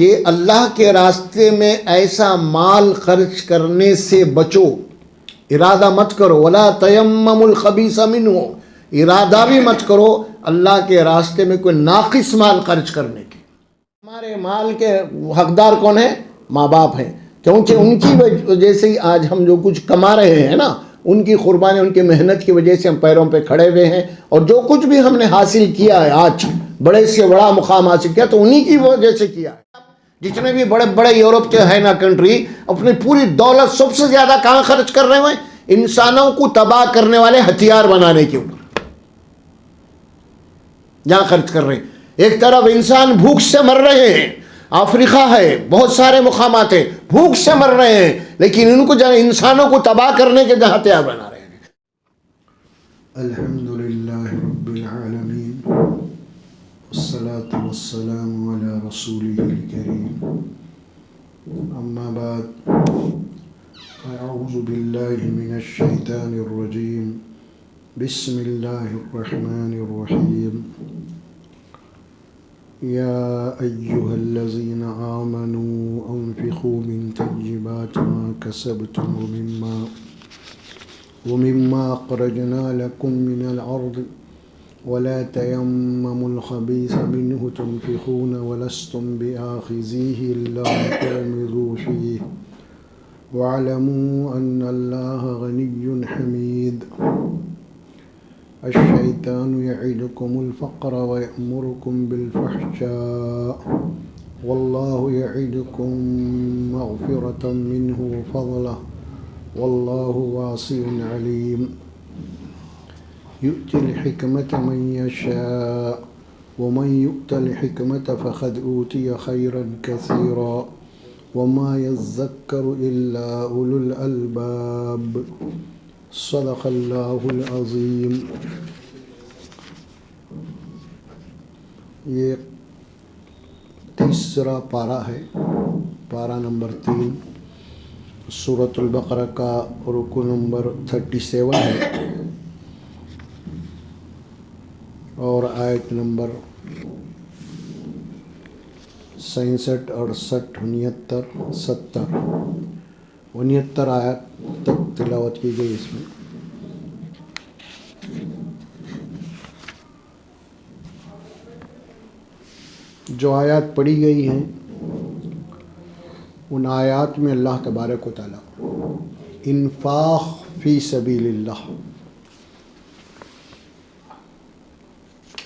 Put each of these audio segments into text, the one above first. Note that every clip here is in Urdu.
کہ اللہ کے راستے میں ایسا مال خرچ کرنے سے بچو، ارادہ مت کرو، ولا تیمموا الخبیث منہ، ارادہ بھی مت کرو اللہ کے راستے میں کوئی ناقص مال خرچ کرنے کی۔ ہمارے مال کے حقدار کون ہیں؟ ماں باپ ہیں، کیونکہ ان کی وجہ سے ہی آج ہم جو کچھ کما رہے ہیں نا، ان کی قربانی، ان کی محنت کی وجہ سے ہم پیروں پہ کھڑے ہوئے ہیں، اور جو کچھ بھی ہم نے حاصل کیا ہے آج، بڑے سے بڑا مقام حاصل کیا تو انہی کی وجہ سے کیا ہے۔ جتنے بھی بڑے بڑے یورپ کے ہیں نا کنٹری، اپنی پوری دولت سب سے زیادہ کہاں خرچ کر رہے ہیں؟ انسانوں کو تباہ کرنے والے ہتھیار بنانے کے اوپر جہاں خرچ کر رہے ہیں۔ ایک طرف انسان بھوک سے مر رہے ہیں، افریقہ ہے، بہت سارے مقامات ہیں، بھوک سے مر رہے ہیں، لیکن ان کو جہاں انسانوں کو تباہ کرنے کے جہاں ہتھیار بنا رہے ہیں۔ الحمدللہ رب العالمین، والصلاة والسلام علی رسولہ الکریم، اما بعد، اعوذ باللہ من الشیطان الرجیم، بسم اللہ الرحمن الرحیم، یا ایہا الذین آمنوا انفقوا من طیبات ما کسبتم ومما اخرجنا لکم من الارض ولا تیمموا الخبیث منہ تنفقون ولستم بآخذیہ الا ان تغمضوا فیہ واعلموا ان اللہ غنی حمید۔ الشیطان یعدکم الفقر ویأمرکم بالفحشاء واللہ یعدکم مغفرۃ منہ وفضلہ واللہ واسع علیم۔ یؤتی الحکمۃ من یشاء ومن یؤت الحکمۃ فقد اوتی خیرا کثیرا وما یذکر الا اولو الالباب۔ صدق اللہ العظیم۔ یہ تیسرا پارہ ہے، پارہ نمبر 3، سورۃ البقرہ کا رکوع نمبر 37 ہے، اور آیت نمبر 67، 68، 69، 70، 69 آیت تک تلاوت کی گئی۔ اس میں جو آیات پڑھی گئی ہیں ان آیات میں اللہ تبارک و تعالی انفاق فی سبیل اللہ،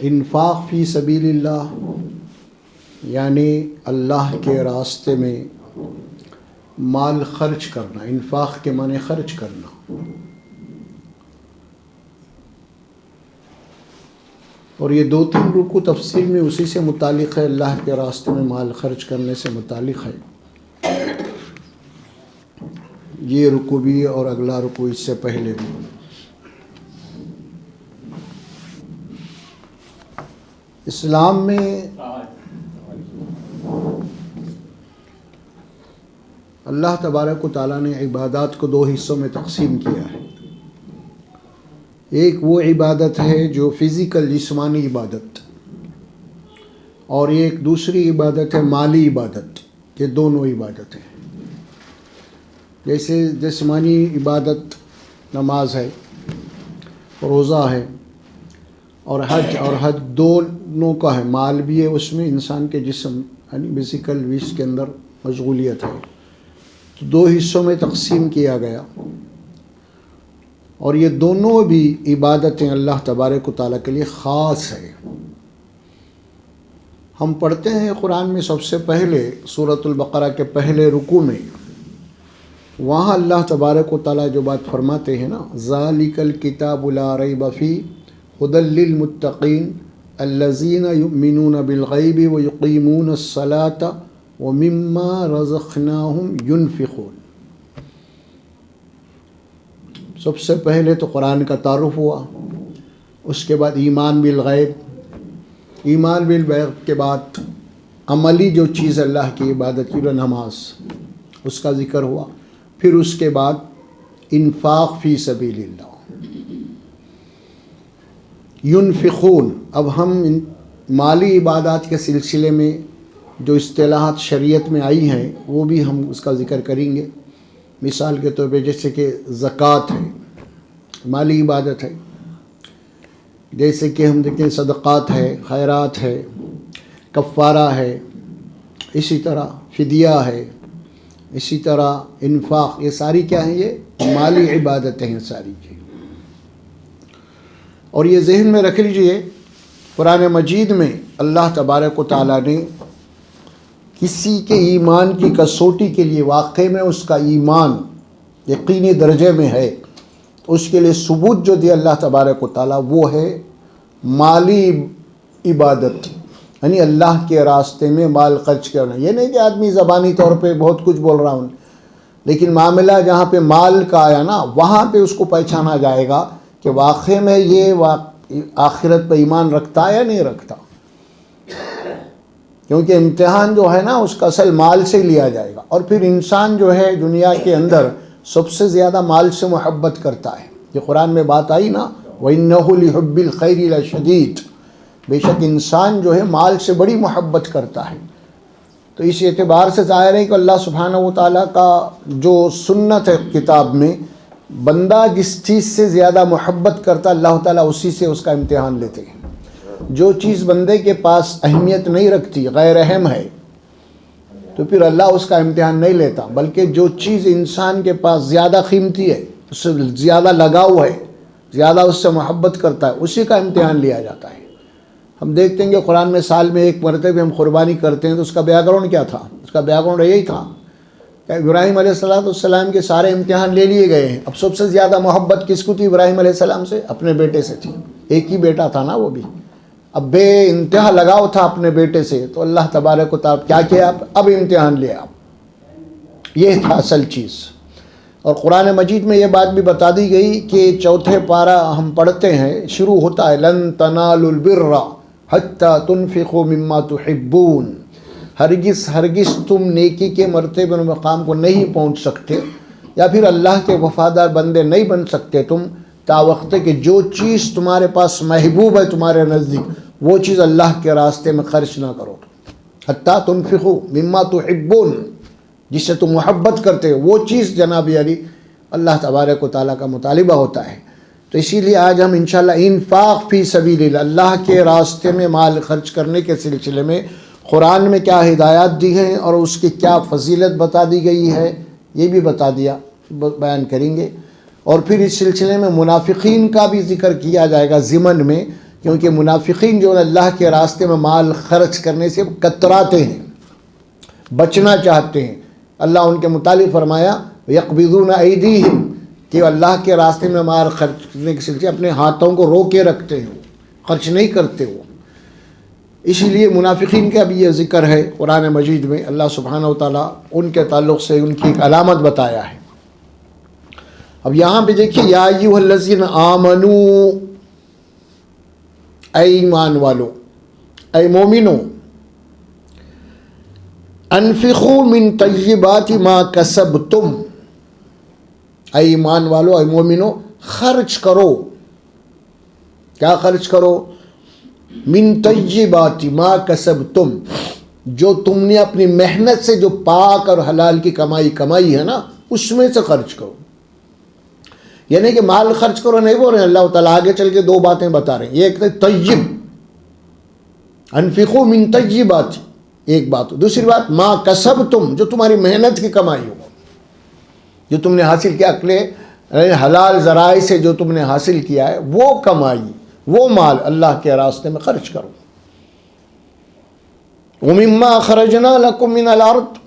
انفاق فی سبیل اللہ یعنی اللہ کے راستے میں مال خرچ کرنا، انفاق کے معنی خرچ کرنا، اور یہ 2-3 رکوع تفسیر میں اسی سے متعلق ہے، اللہ کے راستے میں مال خرچ کرنے سے متعلق ہے۔ یہ رکوع بھی اور اگلا رکوع اس سے پہلے بھی۔ اسلام میں اللہ تبارک و تعالیٰ نے عبادات کو 2 حصوں میں تقسیم کیا ہے۔ ایک وہ عبادت ہے جو فزیکل جسمانی عبادت، اور ایک دوسری عبادت ہے مالی عبادت۔ یہ دونوں عبادت ہیں۔ جیسے جسمانی عبادت نماز ہے، روزہ ہے، اور حج دونوں کا ہے، مال بھی ہے اس میں، انسان کے جسم یعنی فزیکل ویس کے اندر مشغولیت ہے، تو 2 حصوں میں تقسیم کیا گیا، اور یہ دونوں بھی عبادتیں اللہ تبارک و تعالیٰ کے لیے خاص ہے۔ ہم پڑھتے ہیں قرآن میں سب سے پہلے سورۃ البقرہ کے پہلے رکوع میں، وہاں اللہ تبارک و تعالیٰ جو بات فرماتے ہیں نا، ذالک الکتاب لا ریب فیہ ھدی للمتقین الذین یؤمنون بالغیب ویقیمون الصلاۃ ومما رزقناہم ینفقون۔ سب سے پہلے تو قرآن کا تعارف ہوا، اس کے بعد ایمان بالغیب، ایمان بالغیب کے بعد عملی جو چیز اللہ کی عبادت کی نماز، اس کا ذکر ہوا، پھر اس کے بعد انفاق فی سبیل اللہ، ینفقون۔ اب ہم مالی عبادات کے سلسلے میں جو اصطلاحات شریعت میں آئی ہیں وہ بھی ہم اس کا ذکر کریں گے. مثال کے طور پہ جیسے کہ زکوٰۃ ہے، مالی عبادت ہے. جیسے کہ ہم دیکھیں صدقات ہے، خیرات ہے، کفارہ ہے، اسی طرح فدیہ ہے، اسی طرح انفاق. یہ ساری کیا ہیں؟ یہ مالی عبادتیں ہیں ساری چیز. اور یہ ذہن میں رکھ لیجئے، قرآن مجید میں اللہ تبارک و تعالیٰ نے کسی کے ایمان کی کسوٹی کے لیے واقعے میں اس کا ایمان یقینی درجے میں ہے، اس کے لیے ثبوت جو دیا اللہ تبارک و تعالیٰ وہ ہے مالی عبادت، یعنی اللہ کے راستے میں مال خرچ کرنا. یہ نہیں کہ آدمی زبانی طور پہ بہت کچھ بول رہا ہوں، لیکن معاملہ جہاں پہ مال کا آیا نا وہاں پہ اس کو پہچانا جائے گا کہ واقعے میں یہ آخرت پہ ایمان رکھتا ہے یا نہیں رکھتا. کیونکہ امتحان جو ہے نا اس کا اصل مال سے لیا جائے گا. اور پھر انسان جو ہے دنیا کے اندر سب سے زیادہ مال سے محبت کرتا ہے. یہ قرآن میں بات آئی نا وَإِنَّهُ لِحُبِّ الْخَيْرِ لَشَدِيدٌ، بے شک انسان جو ہے مال سے بڑی محبت کرتا ہے. تو اس اعتبار سے ظاہر ہے کہ اللہ سبحانہ و تعالیٰ کا جو سنت ہے کتاب میں، بندہ جس چیز سے زیادہ محبت کرتا اللہ تعالیٰ اسی سے اس کا امتحان لیتے ہیں. جو چیز بندے کے پاس اہمیت نہیں رکھتی، غیر اہم ہے، تو پھر اللہ اس کا امتحان نہیں لیتا، بلکہ جو چیز انسان کے پاس زیادہ قیمتی ہے، اس سے زیادہ لگاؤ ہے، زیادہ اس سے محبت کرتا ہے، اسی کا امتحان لیا جاتا ہے. ہم دیکھتے ہیں کہ قرآن میں سال میں ایک مرتبہ ہم قربانی کرتے ہیں تو اس کا بیک گراؤنڈ کیا تھا؟ اس کا بیک گراؤنڈ یہی تھا کہ ابراہیم علیہ السلام کے سارے امتحان لے لیے گئے ہیں. اب سب سے زیادہ محبت کس کو تھی ابراہیم علیہ السلام سے؟ اپنے بیٹے سے تھی. ایک ہی بیٹا تھا نا وہ بھی. اب بے انتہا لگاؤ تھا اپنے بیٹے سے، تو اللہ تبارک و تعالیٰ کیا کیا؟ اب امتحان لیا. یہ تھا اصل چیز. اور قرآن مجید میں یہ بات بھی بتا دی گئی کہ چوتھے پارہ ہم پڑھتے ہیں، شروع ہوتا ہے لن تنالوا البر حتی تنفقوا مما تحبون. ہرگز تم نیکی کے مرتبے اور مقام کو نہیں پہنچ سکتے، یا پھر اللہ کے وفادار بندے نہیں بن سکتے تم تا وقت کہ جو چیز تمہارے پاس محبوب ہے تمہارے نزدیک وہ چیز اللہ کے راستے میں خرچ نہ کرو. حتی تنفقوا مما تحبون، جس سے تم محبت کرتے ہو وہ چیز جناب علی اللہ تبارک و تعالیٰ کا مطالبہ ہوتا ہے. تو اسی لیے آج ہم انشاءاللہ انفاق فی سبیل اللہ، اللہ کے راستے میں مال خرچ کرنے کے سلسلے میں قرآن میں کیا ہدایات دی ہیں اور اس کی کیا فضیلت بتا دی گئی ہے یہ بھی بیان کریں گے. اور پھر اس سلسلے میں منافقین کا بھی ذکر کیا جائے گا ضمن میں، کیونکہ منافقین جو اللہ کے راستے میں مال خرچ کرنے سے کتراتے ہیں، بچنا چاہتے ہیں. اللہ ان کے متعلق فرمایا یقبضون ایدیہم، کہ اللہ کے راستے میں مال خرچ کرنے کے سلسلے اپنے ہاتھوں کو روکے رکھتے ہیں، خرچ نہیں کرتے وہ. اسی لیے منافقین کا بھی یہ ذکر ہے قرآن مجید میں. اللہ سبحانہ و تعالیٰ ان کے تعلق سے ان کی ایک علامت بتایا ہے. اب یہاں پہ دیکھیے یا ایھا الذین آمنو، اے ایمان والو، اے مومنو، انفقوا من طیبات ما کسبتم، اے ایمان والو، اے مومنو، خرچ کرو. کیا خرچ کرو؟ من طیبات ما کسبتم، جو تم نے اپنی محنت سے جو پاک اور حلال کی کمائی ہے نا اس میں سے خرچ کرو. یعنی کہ مال خرچ کرو نہیں بول رہے ہیں، اللہ تعالیٰ آگے چل کے دو باتیں بتا رہے ہیں. ایک طیب، انفقوا من طیبات، ایک بات. دوسری بات ما کسبتم، جو تمہاری محنت کی کمائی ہو، جو تم نے حاصل کیا، حلال ذرائع سے جو تم نے حاصل کیا ہے وہ کمائی، وہ مال اللہ کے راستے میں خرچ کرو. وَمِمَّا أَخْرَجْنَا لَكُم مِّنَ الْأَرْضِ،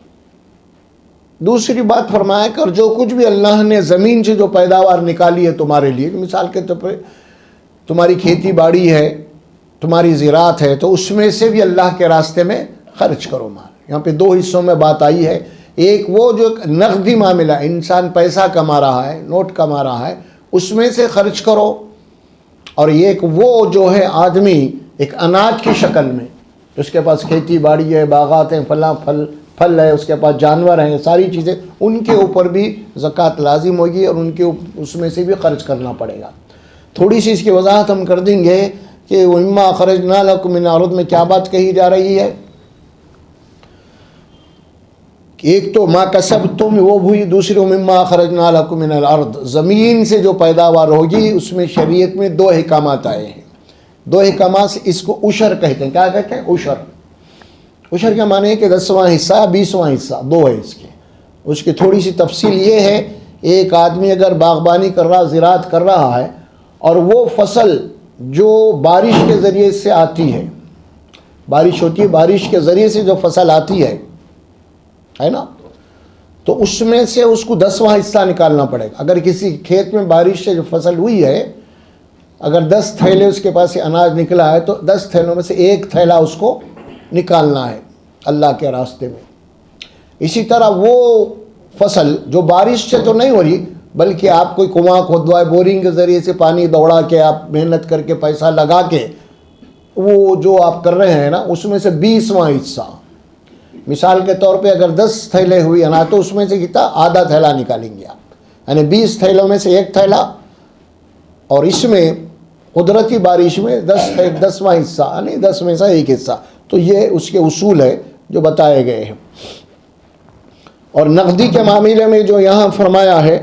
دوسری بات فرمایا کہ جو کچھ بھی اللہ نے زمین سے جو پیداوار نکالی ہے تمہارے لیے، مثال کے طور پہ تمہاری کھیتی باڑی ہے، تمہاری زراعت ہے، تو اس میں سے بھی اللہ کے راستے میں خرچ کرو مال. یہاں پہ دو حصوں میں بات آئی ہے. ایک وہ جو نقدی معاملہ، انسان پیسہ کما رہا ہے، نوٹ کما رہا ہے، اس میں سے خرچ کرو. اور ایک وہ جو ہے آدمی ایک اناج کی شکل میں، اس کے پاس کھیتی باڑی ہے، باغات ہیں، فلاں پھل ہے، اس کے پاس جانور ہیں، ساری چیزیں، ان کے اوپر بھی زکوٰۃ لازم ہوگی اور ان کے اس میں سے بھی خرچ کرنا پڑے گا. تھوڑی سی اس کی وضاحت ہم کر دیں گے کہ وَمِمَّا أَخْرَجْنَا لَكُم مِّنَ الْأَرْضِ میں کیا بات کہی جا رہی ہے. ایک تو ما کسبتم وہ ہوئی، دوسری مما اخرجنا لکم من الارض، زمین سے جو پیداوار ہوگی اس میں شریعت میں دو احکامات آئے ہیں. دو احکامات سے اس کو عشر کہتے ہیں. کیا کہتے ہیں؟ عشر. عشر کا معنی ہے کہ 10واں حصہ 20واں حصہ دو ہے اس کے. اس کی تھوڑی سی تفصیل یہ ہے، ایک آدمی اگر باغبانی کر رہا، زراعت کر رہا ہے، اور وہ فصل جو بارش کے ذریعے سے آتی ہے، بارش ہوتی ہے، بارش کے ذریعے سے جو فصل آتی ہے نا، تو اس میں سے اس کو 10واں حصہ نکالنا پڑے گا. اگر کسی کھیت میں بارش سے جو فصل ہوئی ہے، اگر 10 تھیلے اس کے پاس سے اناج نکلا ہے تو 10 تھیلوں میں سے ایک تھیلا اس کو نکالنا ہے اللہ کے راستے میں. اسی طرح وہ فصل جو بارش سے تو نہیں ہو رہی، بلکہ آپ کوئی کنواں کھودوائے، بورنگ کے ذریعے سے پانی دوڑا کے، آپ محنت کر کے پیسہ لگا کے وہ جو آپ کر رہے ہیں نا، اس میں سے 20واں حصہ، مثال کے طور پہ اگر 10 تھیلے ہوئی ہے نا، تو اس میں سے کتنا؟ آدھا تھیلا نکالیں گے آپ، یعنی 20 تھیلوں میں سے ایک تھیلا. اور اس میں قدرتی بارش میں 10واں حصہ، یعنی 10 میں سے ایک حصہ. تو یہ اس کے اصول ہے جو بتائے گئے ہیں. اور نقدی کے معاملے میں جو یہاں فرمایا ہے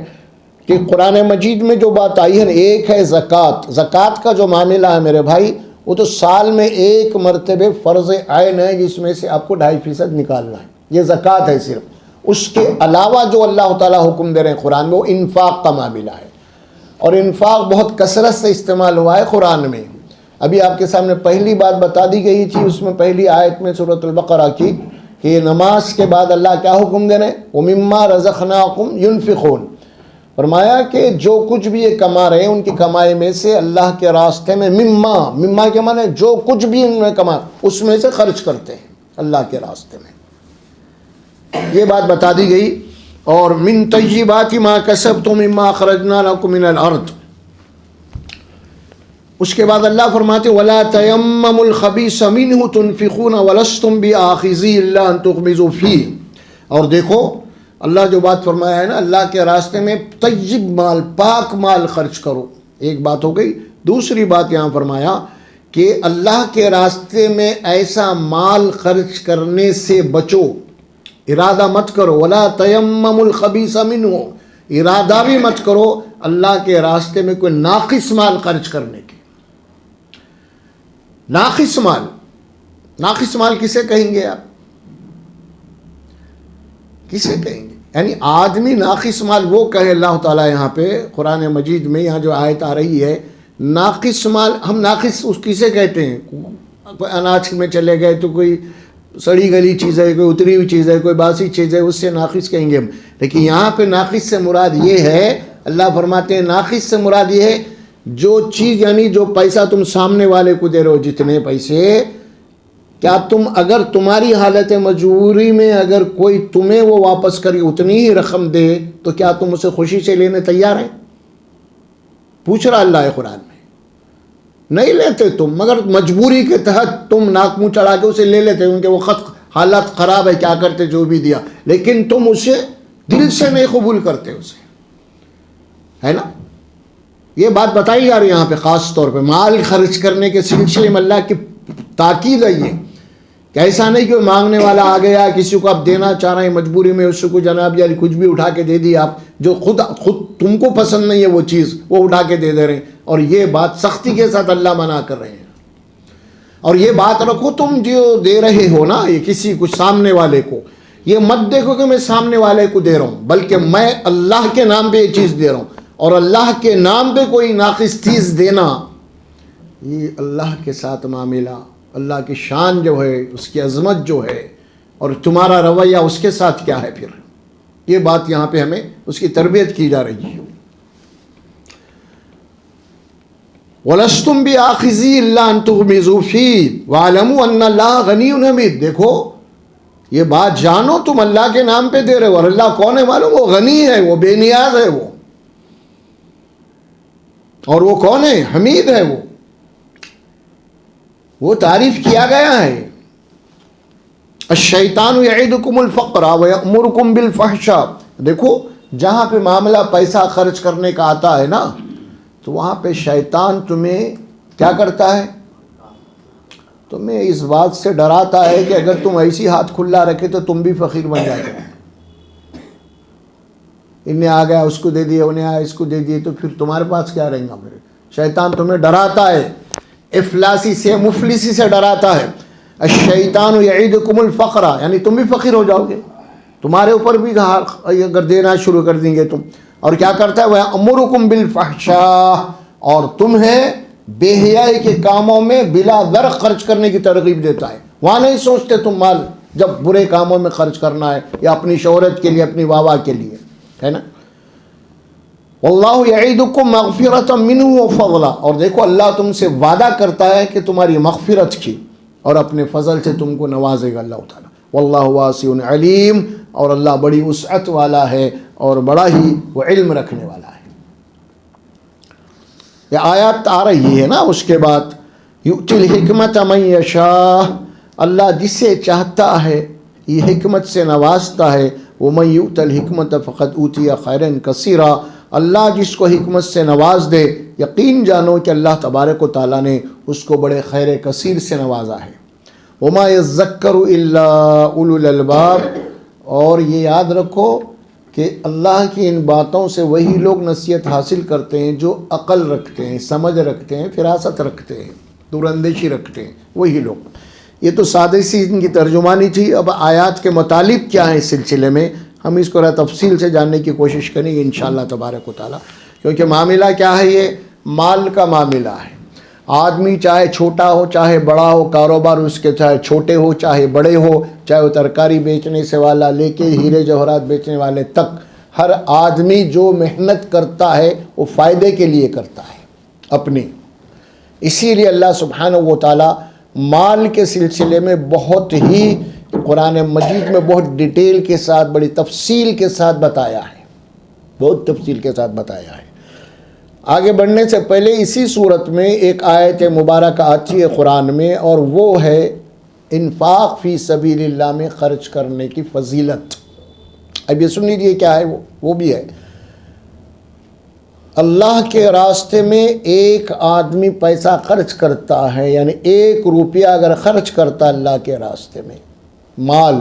کہ قرآن مجید میں جو بات آئی ہے، ایک ہے زکوٰۃ. زکوٰۃ کا جو معاملہ ہے میرے بھائی، وہ تو سال میں ایک مرتبہ فرض عین ہے، جس میں سے آپ کو 2.5% نکالنا ہے. یہ زکوٰۃ ہے صرف. اس کے علاوہ جو اللہ تعالیٰ حکم دے رہے ہیں قرآن میں، وہ انفاق کا معاملہ ہے. اور انفاق بہت کثرت سے استعمال ہوا ہے قرآن میں. ابھی آپ کے سامنے پہلی بات بتا دی گئی تھی، اس میں پہلی آیت میں سورۃ البقرہ کی، کہ نماز کے بعد اللہ کیا حکم دے رہے ہیں؟ وَمِمَّا رَزَقْنَاكُمْ يُنْفِقُونَ. فرمایا کہ جو کچھ بھی یہ کما رہے ہیں، ان کی کمائی میں سے اللہ کے راستے میں، مما کے معنی جو کچھ بھی انہوں نے کمایا اس میں سے خرچ کرتے ہیں اللہ کے راستے میں. یہ بات بتا دی گئی. اور من طیبات ما کسبتم مما اخرجنا لکم من الارض. اس کے بعد اللہ فرماتے ولا تیمموا الخبیث منہ تنفقون ولستم بآخذیہ الا ان تغمضوا فیہ. اور دیکھو اللہ جو بات فرمایا ہے نا، اللہ کے راستے میں طیب مال، پاک مال خرچ کرو. ایک بات ہو گئی. دوسری بات یہاں فرمایا کہ اللہ کے راستے میں ایسا مال خرچ کرنے سے بچو، ارادہ مت کرو. ولا تیمموا الخبیث منہ، ارادہ بھی مت کرو اللہ کے راستے میں کوئی ناقص مال خرچ کرنے کی. ناقص مال، ناقص مال کسے کہیں گے آپ؟ کسے کہیں گے؟ یعنی آدمی ناقص مال وہ کہے. اللہ تعالیٰ یہاں پہ قرآن مجید میں یہاں جو آیت آ رہی ہے، ناقص مال، ہم ناقص اس کسے کہتے ہیں؟ اناج میں چلے گئے تو کوئی سڑی گلی چیز ہے، کوئی اتری ہوئی چیز ہے، کوئی باسی چیز ہے، اس سے ناقص کہیں گے ہم. لیکن یہاں پہ ناقص سے مراد یہ ہے، اللہ فرماتے ہیں ناقص سے مراد یہ ہے جو چیز، یعنی جو پیسہ تم سامنے والے کو دے رہے ہو، جتنے پیسے، کیا تم اگر تمہاری حالت مجبوری میں اگر کوئی تمہیں وہ واپس کر اتنی ہی رقم دے تو کیا تم اسے خوشی سے لینے تیار ہیں؟ پوچھ رہا اللہ ہے قرآن میں. نہیں لیتے تم، مگر مجبوری کے تحت تم ناک منہ چڑھا کے اسے لے لیتے، کیونکہ وہ حالت خراب ہے، کیا کرتے جو بھی دیا، لیکن تم اسے دل سے نہیں قبول کرتے اسے، ہے نا. یہ بات بتائی جا رہی ہے یہاں پہ خاص طور پہ مال خرچ کرنے کے سلسلے میں. اللہ کی تاکید ہے یہ کہ ایسا نہیں کہ مانگنے والا آ گیا، کسی کو آپ دینا چاہ رہے ہیں مجبوری میں، اس کو جناب یعنی کچھ بھی اٹھا کے دے دی آپ، جو خود تم کو پسند نہیں ہے وہ چیز، وہ اٹھا کے دے دے رہے ہیں. اور یہ بات سختی کے ساتھ اللہ منع کر رہے ہیں. اور یہ بات رکھو، تم جو دے رہے ہو نا یہ کسی کو، سامنے والے کو، یہ مت دیکھو کہ میں سامنے والے کو دے رہا ہوں، بلکہ میں اللہ کے نام پہ یہ چیز دے رہا ہوں. اور اللہ کے نام پہ کوئی ناقص چیز دینا، یہ اللہ کے ساتھ معاملہ، اللہ کی شان جو ہے، اس کی عظمت جو ہے، اور تمہارا رویہ اس کے ساتھ کیا ہے پھر. یہ بات یہاں پہ ہمیں اس کی تربیت کی جا رہی ہے. وَلَسْتُمْ بِآخِذِيهِ إِلَّا أَن تُغْمِضُوا فِيهِ وَاعْلَمُوا أَنَّ اللَّهَ غَنِيٌّ حَمِيدٌ. دیکھو یہ بات جانو، تم اللہ کے نام پہ دے رہے ہو، اور اللہ کون ہے معلوم؟ وہ غنی ہے، وہ بے نیاز ہے، اور وہ کون ہے؟ حمید ہے. وہ تعریف کیا گیا ہے. الشیطان یعدکم الفقر ویأمرکم بالفحشاء. دیکھو جہاں پہ معاملہ پیسہ خرچ کرنے کا آتا ہے نا، تو وہاں پہ شیطان تمہیں کیا کرتا ہے؟ تمہیں اس بات سے ڈراتا ہے کہ اگر تم ایسی ہاتھ کھلا رکھے تو تم بھی فقیر بن جاتے ہو. انہیں آ گیا اس کو دے دیے، انہیں آیا اس کو دے دیے، تو پھر تمہارے پاس کیا رہیں گا؟ پھر شیطان تمہیں ڈراتا ہے، افلاسی سے، مفلسی سے ڈراتا ہے. الشیطان یعیدکم الفقر، یعنی تم بھی فقیر ہو جاؤ گے، تمہارے اوپر بھی اگر دینا شروع کر دیں گے تم. اور کیا کرتا ہے؟ وَيَأْمُرُكُمْ بِالْفَحْشَاءِ، اور تمہیں بے حیائی کے کاموں میں بلا در خرچ کرنے کی ترغیب دیتا ہے. وہاں نہیں سوچتے تم مال جب برے کاموں میں خرچ کرنا ہے یا اپنی شہرت کے لیے، اپنی واہ کے لیے، ہے نا. واللہ یعیدکم مغفرۃ منہ وفضلا، اور دیکھو اللہ تم سے وعدہ کرتا ہے کہ تمہاری مغفرت کی اور اپنے فضل سے تم کو نوازے گا اللہ تعالیٰ. واللہ واسع علیم، اور اللہ بڑی وسعت والا ہے اور بڑا ہی وہ علم رکھنے والا ہے. یہ آیات آ رہی ہے نا. اس کے بعد یؤتی الحکمت من یشاء، اللہ جسے چاہتا ہے یہ حکمت سے نوازتا ہے. ومن یؤت الحکمت فقد اوتی خیرا کثیرا، اللہ جس کو حکمت سے نواز دے یقین جانو کہ اللہ تبارک و تعالیٰ نے اس کو بڑے خیر کثیر سے نوازا ہے. وما یذکر الا اولو الالباب، اور یہ یاد رکھو کہ اللہ کی ان باتوں سے وہی لوگ نصیحت حاصل کرتے ہیں جو عقل رکھتے ہیں، سمجھ رکھتے ہیں، فراست رکھتے ہیں، دور اندیشی رکھتے ہیں، وہی لوگ. یہ تو سادہ سی ان کی ترجمانی تھی. اب آیات کے مطالب کیا ہیں اس سلسلے میں ہم اس کو تفصیل سے جاننے کی کوشش کریں گے انشاءاللہ تبارک و تعالیٰ. کیونکہ معاملہ کیا ہے؟ یہ مال کا معاملہ ہے. آدمی چاہے چھوٹا ہو چاہے بڑا ہو، کاروبار اس کے چاہے چھوٹے ہو چاہے بڑے ہو، چاہے وہ ترکاری بیچنے سے والا لے کے ہیرے جواہرات بیچنے والے تک، ہر آدمی جو محنت کرتا ہے وہ فائدے کے لیے کرتا ہے اپنی. اسی لیے اللہ سبحانہ و تعالیٰ مال کے سلسلے میں بہت ہی قرآن مجید میں بہت ڈیٹیل کے ساتھ، بڑی تفصیل کے ساتھ بتایا ہے، بہت تفصیل کے ساتھ بتایا ہے. آگے بڑھنے سے پہلے اسی صورت میں ایک آیت مبارکہ آتی ہے قرآن میں، اور وہ ہے انفاق فی سبیل اللہ میں خرچ کرنے کی فضیلت. اب یہ سن لیجیے کیا ہے وہ بھی ہے. اللہ کے راستے میں ایک آدمی پیسہ خرچ کرتا ہے، یعنی 1 روپیہ اگر خرچ کرتا اللہ کے راستے میں مال،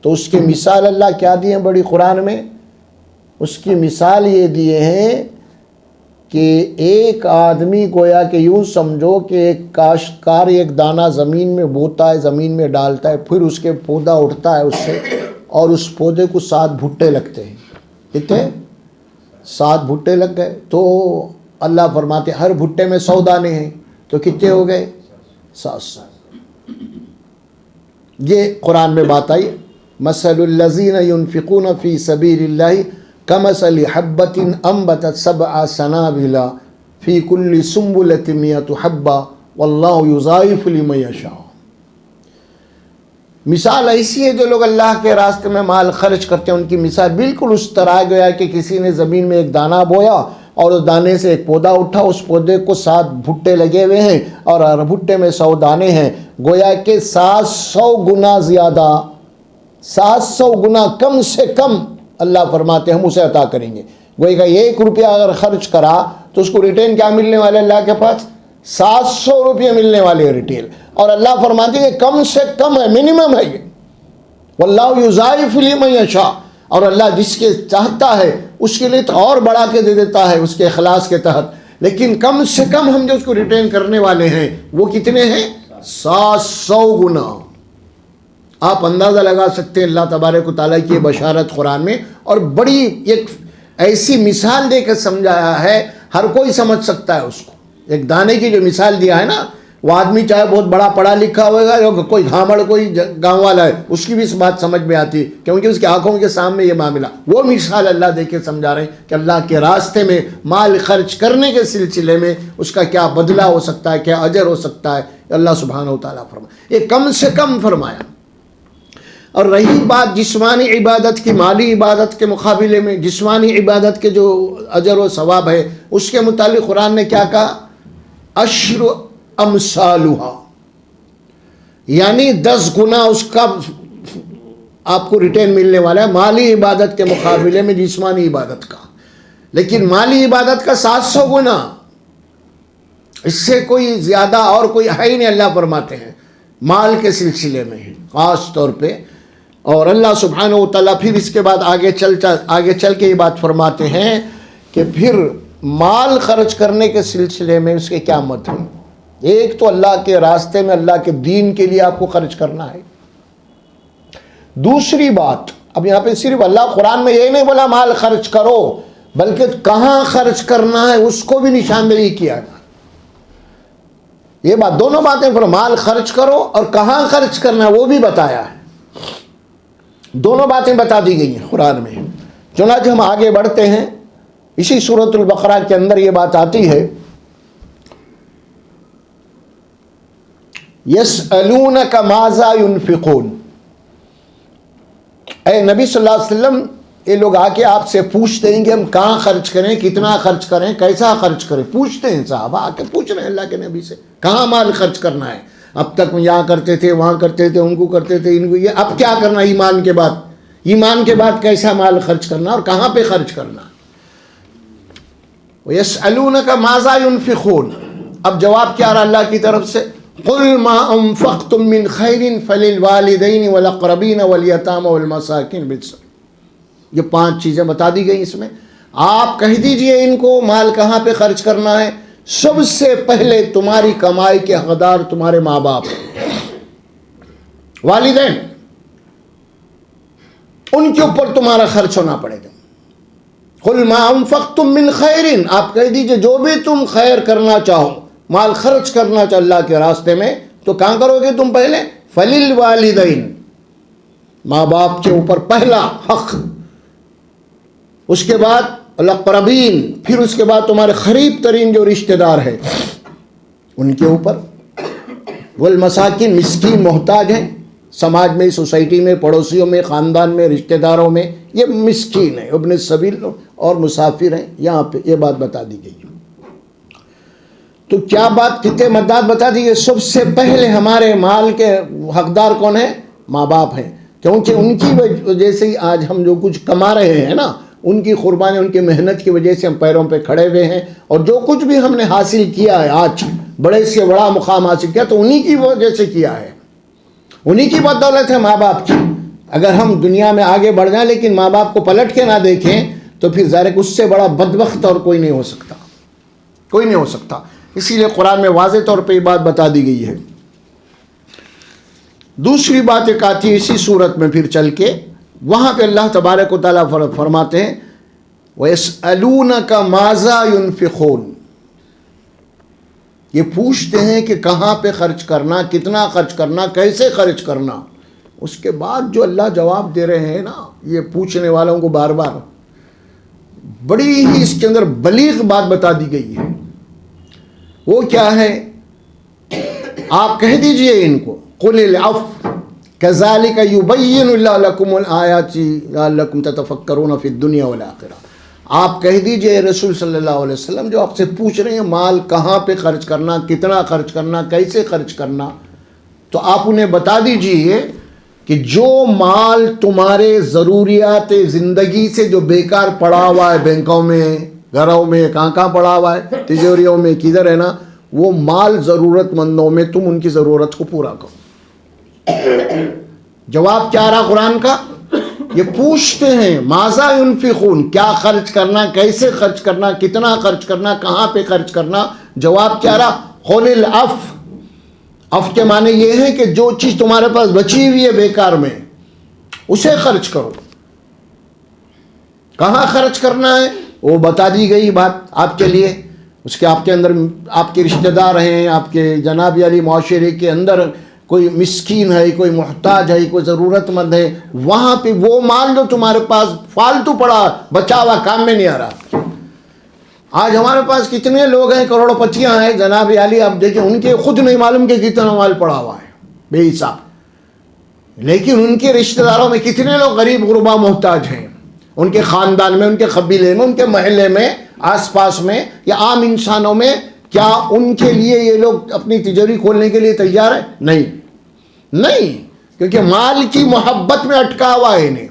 تو اس کی مثال اللہ کیا دی ہے بڑی قرآن میں؟ اس کی مثال یہ دیے ہیں کہ ایک آدمی گویا کہ یوں سمجھو کہ ایک کاشتکار ایک دانہ زمین میں بوتا ہے، زمین میں ڈالتا ہے، پھر اس کے پودا اٹھتا ہے اس سے، اور اس پودے کو 7 بھٹے لگتے ہیں. کتنے؟ 7 بھٹے لگ گئے. تو اللہ فرماتے ہر بھٹے میں 100 دانے ہیں، تو کتنے ہو گئے؟ 700. یہ قرآن میں بات آئی. مثل الذین ينفقون فی سبیل اللہ کمثل حبۃ انبتت 7 سنابل فی کل سنبلۃ 100 حبۃ واللہ یضاعف لمن یشاء. مثال ایسی ہے جو لوگ اللہ کے راستے میں مال خرچ کرتے ہیں، ان کی مثال بالکل اس طرح گیا کہ کسی نے زمین میں ایک دانہ بویا اور اس دانے سے ایک پودا اٹھا، اس پودے کو 7 بھٹے لگے ہوئے ہیں اور ہر بھٹے میں 100 دانے ہیں. گویا کہ 700 گنا زیادہ، 700 گنا کم سے کم اللہ فرماتے ہم اسے عطا کریں گے. گویا کہ 1 روپیہ اگر خرچ کرا تو اس کو ریٹرن کیا ملنے والے اللہ کے پاس؟ 700 روپیہ ملنے والے ریٹیل. اور اللہ فرماتے ہیں کم سے کم ہے، منیمم ہے یہ. واللہ یضاعف لمن یشاء، اور اللہ جس کے چاہتا ہے اس کے لیے تو اور بڑھا کے دے دیتا ہے اس کے اخلاص کے تحت. لیکن کم سے کم ہم جو اس کو ریٹرن کرنے والے ہیں وہ کتنے ہیں؟ 700 گنا. آپ اندازہ لگا سکتے ہیں اللہ تبارک و تعالیٰ کی یہ بشارت قرآن میں، اور بڑی ایک ایسی مثال دے کے سمجھایا ہے ہر کوئی سمجھ سکتا ہے اس کو. ایک دانے کی جو مثال دیا ہے نا، وہ آدمی چاہے بہت بڑا پڑھا لکھا ہوگا یا کوئی گھامڑ کوئی گاؤں والا ہے، اس کی بھی اس بات سمجھ میں آتی ہے کیونکہ اس کی آنکھوں کے سامنے یہ معاملہ. وہ مثال اللہ دے کے سمجھا رہے ہیں کہ اللہ کے راستے میں مال خرچ کرنے کے سلسلے میں اس کا کیا بدلہ ہو سکتا ہے، کیا اجر ہو سکتا ہے. اللہ سبحانہ و تعالیٰ فرمایا یہ کم سے کم فرمایا. اور رہی بات جسمانی عبادت کی، مالی عبادت کے مقابلے میں جسمانی عبادت کے جو اجر و ثواب ہے اس کے متعلق قرآن نے کیا کہا؟ عشر امثالها، یعنی 10 گنا اس کا آپ کو ریٹرن ملنے والا ہے مالی عبادت کے مقابلے میں جسمانی عبادت کا. لیکن مالی عبادت کا 700 گنا، اس سے کوئی زیادہ اور کوئی ہے ہی نہیں. اللہ فرماتے ہیں مال کے سلسلے میں خاص طور پہ. اور اللہ سبحانہ و تعالیٰ پھر اس کے بعد آگے چل کے یہ بات فرماتے ہیں کہ پھر مال خرچ کرنے کے سلسلے میں اس کے کیا مت ہیں. ایک تو اللہ کے راستے میں اللہ کے دین کے لیے آپ کو خرچ کرنا ہے. دوسری بات، اب یہاں پہ صرف اللہ قرآن میں یہ نہیں بولا مال خرچ کرو، بلکہ کہاں خرچ کرنا ہے اس کو بھی نشاندہی کیا ہے. یہ بات دونوں باتیں مال خرچ کرو اور کہاں خرچ کرنا ہے وہ بھی بتایا ہے. دونوں باتیں بتا دی گئی ہیں قرآن میں. چنانچہ ہم آگے بڑھتے ہیں، اسی سورۃ البقرہ کے اندر یہ بات آتی ہے، یسألونک ماذا ينفقون. اے نبی صلی اللہ علیہ وسلم، یہ لوگ آ کے آپ سے پوچھتے ہیں کہ ہم کہاں خرچ کریں، کتنا خرچ کریں، کیسا خرچ کریں. پوچھتے ہیں صحابہ آ کے پوچھ رہے ہیں اللہ کے نبی سے کہاں مال خرچ کرنا ہے. اب تک یہاں کرتے تھے، وہاں کرتے تھے، ان کو کرتے تھے، ان کو یہ، اب کیا کرنا ایمان کے بعد؟ ایمان کے بعد کیسا مال خرچ کرنا اور کہاں پہ خرچ کرنا. یسألونک ماذا ينفقون. اب جواب کیا رہا اللہ کی طرف سے؟ قل ما انفقتم من خیر فللوالدین والاقربین والیتامى والمساکین بالسبیل. یہ 5 چیزیں بتا دی گئی اس میں. آپ کہہ دیجئے ان کو مال کہاں پہ خرچ کرنا ہے. سب سے پہلے تمہاری کمائی کے حقدار تمہارے ماں باپ ہیں، والدین، ان کے اوپر تمہارا خرچ ہونا پڑے گا. قل ما انفقتم من خیر، آپ کہہ دیجئے جو بھی تم خیر کرنا چاہو، مال خرچ کرنا چاہو اللہ کے راستے میں، تو کہاں کرو گے تم؟ پہلے فللوالدین، ماں باپ کے اوپر پہلا حق، اس کے بعد الاقربین، پھر اس کے بعد تمہارے قریب ترین جو رشتہ دار ہیں ان کے اوپر، والمساکین، مسکین محتاج ہیں سماج میں، سوسائٹی میں، پڑوسیوں میں، خاندان میں، رشتہ داروں میں، یہ مسکین ہیں، ابن السبیل اور مسافر ہیں. یہاں پہ یہ بات بتا دی گئی. تو کیا بات، کتنے مداد بتا دی گئی. سب سے پہلے ہمارے مال کے حقدار کون ہیں؟ ماں باپ ہیں. کیونکہ ان کی وجہ سے ہی آج ہم جو کچھ کما رہے ہیں نا، ان کی قربانی، ان کی محنت کی وجہ سے ہم پیروں پہ کھڑے ہوئے ہیں. اور جو کچھ بھی ہم نے حاصل کیا ہے آج، بڑے سے بڑا مقام حاصل کیا، تو انہی کی وجہ سے کیا ہے، انہی کی بدولت ہے، ماں باپ کی. اگر ہم دنیا میں آگے بڑھ جائیں لیکن ماں باپ کو پلٹ کے نہ دیکھیں تو پھر ظاہر اس سے بڑا بدبخت اور کوئی نہیں ہو سکتا، کوئی نہیں ہو سکتا. اسی لیے قرآن میں واضح طور پہ یہ بات بتا دی گئی ہے. دوسری بات ایک آتی ہے اسی صورت میں پھر چل کے، وہاں پہ اللہ تبارک و تعالیٰ فرماتے ہیں وَيَسْأَلُونَكَ مَاذَا يُنْفِقُونَ. یہ پوچھتے ہیں کہ کہاں پہ خرچ کرنا، کتنا خرچ کرنا، کیسے خرچ کرنا. اس کے بعد جو اللہ جواب دے رہے ہیں نا یہ پوچھنے والوں کو بار بار، بڑی ہی اس کے اندر بلیغ بات بتا دی گئی ہے. وہ کیا ہے؟ آپ کہہ دیجئے ان کو قُلِ الْعَفْوَ كَذَلِكَ يُبَيِّنُ اللَّهُ لَكُمُ الْآيَاتِ لَعَلَّكُمْ تَتَفَكَّرُونَ فِي الدُّنْيَا وَالْآخِرَةِ. آپ کہہ دیجئے رسول صلی اللہ علیہ وسلم جو آپ سے پوچھ رہے ہیں مال کہاں پہ خرچ کرنا، کتنا خرچ کرنا، کیسے خرچ کرنا، تو آپ انہیں بتا دیجئے کہ جو مال تمہارے ضروریات زندگی سے جو بیکار پڑا ہوا ہے، بینکوں میں، گھروں میں، کہاں پڑا ہوا ہے، تجوریوں میں، کدھر ہے نا، وہ مال ضرورت مندوں میں تم ان کی ضرورت کو پورا کرو. جواب کیا رہا قرآن کا؟ یہ پوچھتے ہیں ماذا ينفقون، کیا خرچ کرنا، کیسے خرچ کرنا، کتنا خرچ کرنا، کہاں پہ خرچ کرنا. جواب کیا رہا؟ قُلِ الْعَفْوَ. عفو کے معنی یہ ہے کہ جو چیز تمہارے پاس بچی ہوئی ہے بیکار میں اسے خرچ کرو. کہاں خرچ کرنا ہے وہ بتا دی گئی بات آپ کے لیے. اس کے آپ کے اندر آپ کے رشتہ دار ہیں، آپ کے جناب علی معاشرے کے اندر کوئی مسکین ہے، کوئی محتاج ہے، کوئی ضرورت مند ہے، وہاں پہ وہ مال جو تمہارے پاس فالتو پڑا، بچا ہوا، کام میں نہیں آ رہا. آج ہمارے پاس کتنے لوگ ہیں، کروڑ پتیاں ہیں جناب علی، آپ دیکھیں ان کے خود نہیں معلوم کہ کتنا مال پڑا ہوا ہے بے حساب، لیکن ان کے رشتہ داروں میں کتنے لوگ غریب غربا محتاج ہیں، ان کے خاندان میں، ان کے قبیلے میں، ان کے محلے میں، آس پاس میں یا عام انسانوں میں. کیا ان کے لیے یہ لوگ اپنی تجوری کھولنے کے لیے تیار ہیں؟ نہیں، کیونکہ مال کی محبت میں اٹکا ہوا ہے انہیں.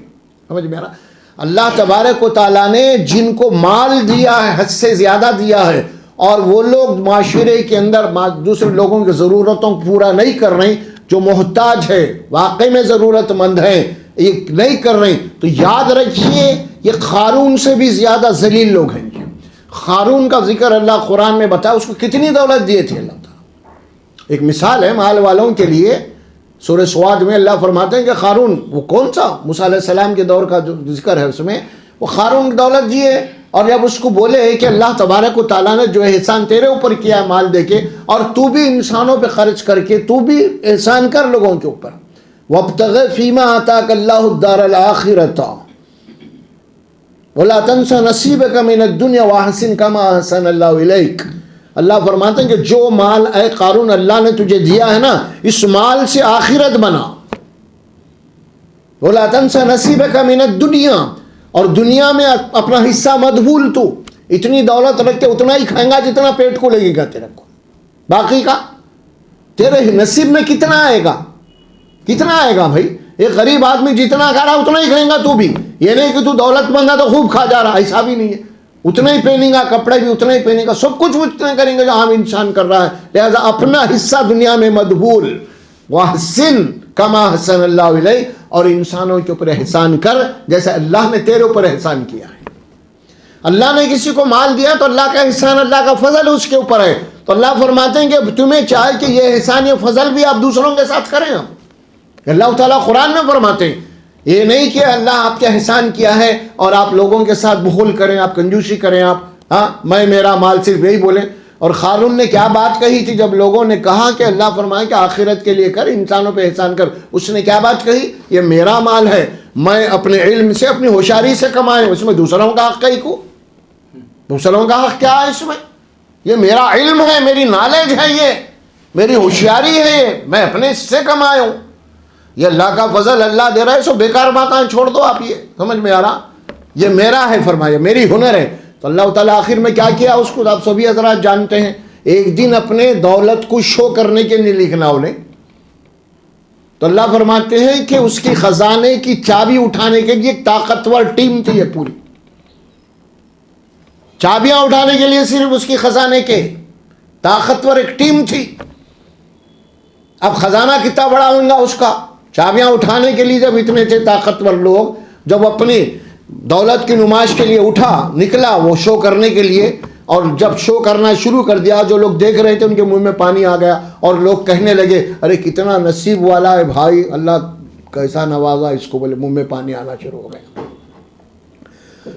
سمجھ میں آ رہا؟ اللہ تبارک و تعالیٰ نے جن کو مال دیا ہے حد سے زیادہ دیا ہے، اور وہ لوگ معاشرے کے اندر دوسرے لوگوں کی ضرورتوں کو پورا نہیں کر رہے، جو محتاج ہے، واقعی میں ضرورت مند ہیں، یہ نہیں کر رہے ہیں، تو یاد رکھیے یہ قارون سے بھی زیادہ ذلیل لوگ ہیں۔ قارون کا ذکر اللہ قرآن میں بتایا، اس کو کتنی دولت دیے تھے اللہ تعالیٰ۔ ایک مثال ہے مال والوں کے لیے، سورہ سواد میں اللہ فرماتے ہیں کہ قارون، وہ کون سا موسیٰ علیہ السلام کے دور کا جو ذکر ہے اس میں، وہ قارون کی دولت دیے، اور جب اس کو بولے کہ اللہ تبارک و تعالیٰ نے جو احسان تیرے اوپر کیا ہے مال دے کے، اور تو بھی انسانوں پہ خرچ کر کے تو بھی احسان کر لوگوں کے اوپر، وَابْتَغِ فِيمَا آتَاكَ اللَّهُ الدَّارَ الْآخِرَةَ وَلَا تَنْسَ نَصِيبَكَ مِنَ الدُّنْيَا وَأَحْسِنْ كَمَا أَحْسَنَ اللَّهُ إِلَيْكَ۔ اللہ فرماتے ہیں کہ جو مال اے قارون اللہ نے تجھے دیا ہے نا، اس مال سے آخرت بنا، وَلَا تَنْسَ نَصِيبَكَ مِنَ الدُّنْيَا، اور دنیا میں اپنا حصہ مت بھول، تو اتنی دولت رکھ کے اتنا ہی کھائیں گا جتنا پیٹ کو لگے گا تیرے کو، باقی کا تیرے نصیب میں کتنا آئے گا، کتنا آئے گا بھائی؟ ایک غریب آدمی جتنا کھا رہا اتنا ہی کھائیں گا تو بھی، یہ نہیں کہ تو دولت مند ہے تو خوب کھا جا رہا، ایسا بھی نہیں ہے، اتنا ہی پہنے گا، کپڑے بھی اتنا ہی پہنے گا، سب کچھ اتنا کریں گے جو عام انسان کر رہا ہے۔ لہذا اپنا حصہ دنیا میں مت بھول، وَأَحْسِنْ كَمَا أَحْسَنَ اللَّهُ إِلَيْكَ، اور انسانوں کے اوپر احسان کر جیسے اللہ نے تیرے اوپر احسان کیا ہے۔ اللہ نے کسی کو مال دیا تو اللہ کا احسان، اللہ کا فضل اس کے اوپر ہے، تو اللہ فرماتے ہیں کہ تمہیں چاہے کہ یہ احسان، یہ فضل بھی آپ دوسروں کے ساتھ کریں۔ اللہ تعالیٰ قرآن میں فرماتے ہیں، یہ نہیں کہ اللہ آپ کے احسان کیا ہے اور آپ لوگوں کے ساتھ بخل کریں، آپ کنجوسی کریں، آپ میں میرا مال صرف یہی بولیں۔ اور قارون نے کیا بات کہی تھی جب لوگوں نے کہا کہ اللہ فرمائے کہ آخرت کے لیے کر، انسانوں پہ احسان کر، اس نے کیا بات کہی؟ یہ میرا مال ہے، میں اپنے علم سے، اپنی ہوشیاری سے کمائے، اس میں دوسروں کا حق کہیں کو، دوسروں کا حق کیا ہے اس میں؟ یہ میرا علم ہے، میری نالج ہے، یہ میری ہوشیاری ہے، یہ میں اپنے سے کمایا ہوں، یہ اللہ کا فضل اللہ دے رہا ہے، سو بیکار باتیں چھوڑ دو آپ، یہ سمجھ میں آ رہا؟ یہ میرا ہے، فرمایا میری ہنر ہے۔ تو اللہ تعالیٰ آخر میں کیا کیا اس کو آپ سبھی حضرات جانتے ہیں، ایک دن اپنے دولت کو شو کرنے کے لیے لکھنا انہیں، تو اللہ فرماتے ہیں کہ اس کی خزانے کی چابی اٹھانے کے لیے ایک طاقتور ٹیم تھی، یہ پوری چابیاں اٹھانے کے لیے صرف اس کی خزانے کے طاقتور ایک ٹیم تھی۔ اب خزانہ کتنا بڑا ہوگا اس کا، چابیاں اٹھانے کے لیے جب اتنے تھے طاقتور لوگ، جب اپنی دولت کی نمائش کے لیے اٹھا نکلا وہ شو کرنے کے لیے، اور جب شو کرنا شروع کر دیا جو لوگ دیکھ رہے تھے ان کے منہ میں پانی آ گیا، اور لوگ کہنے لگے ارے کتنا نصیب والا ہے بھائی، اللہ کیسا نوازا اس کو، بولے منہ میں پانی آنا شروع ہو گیا۔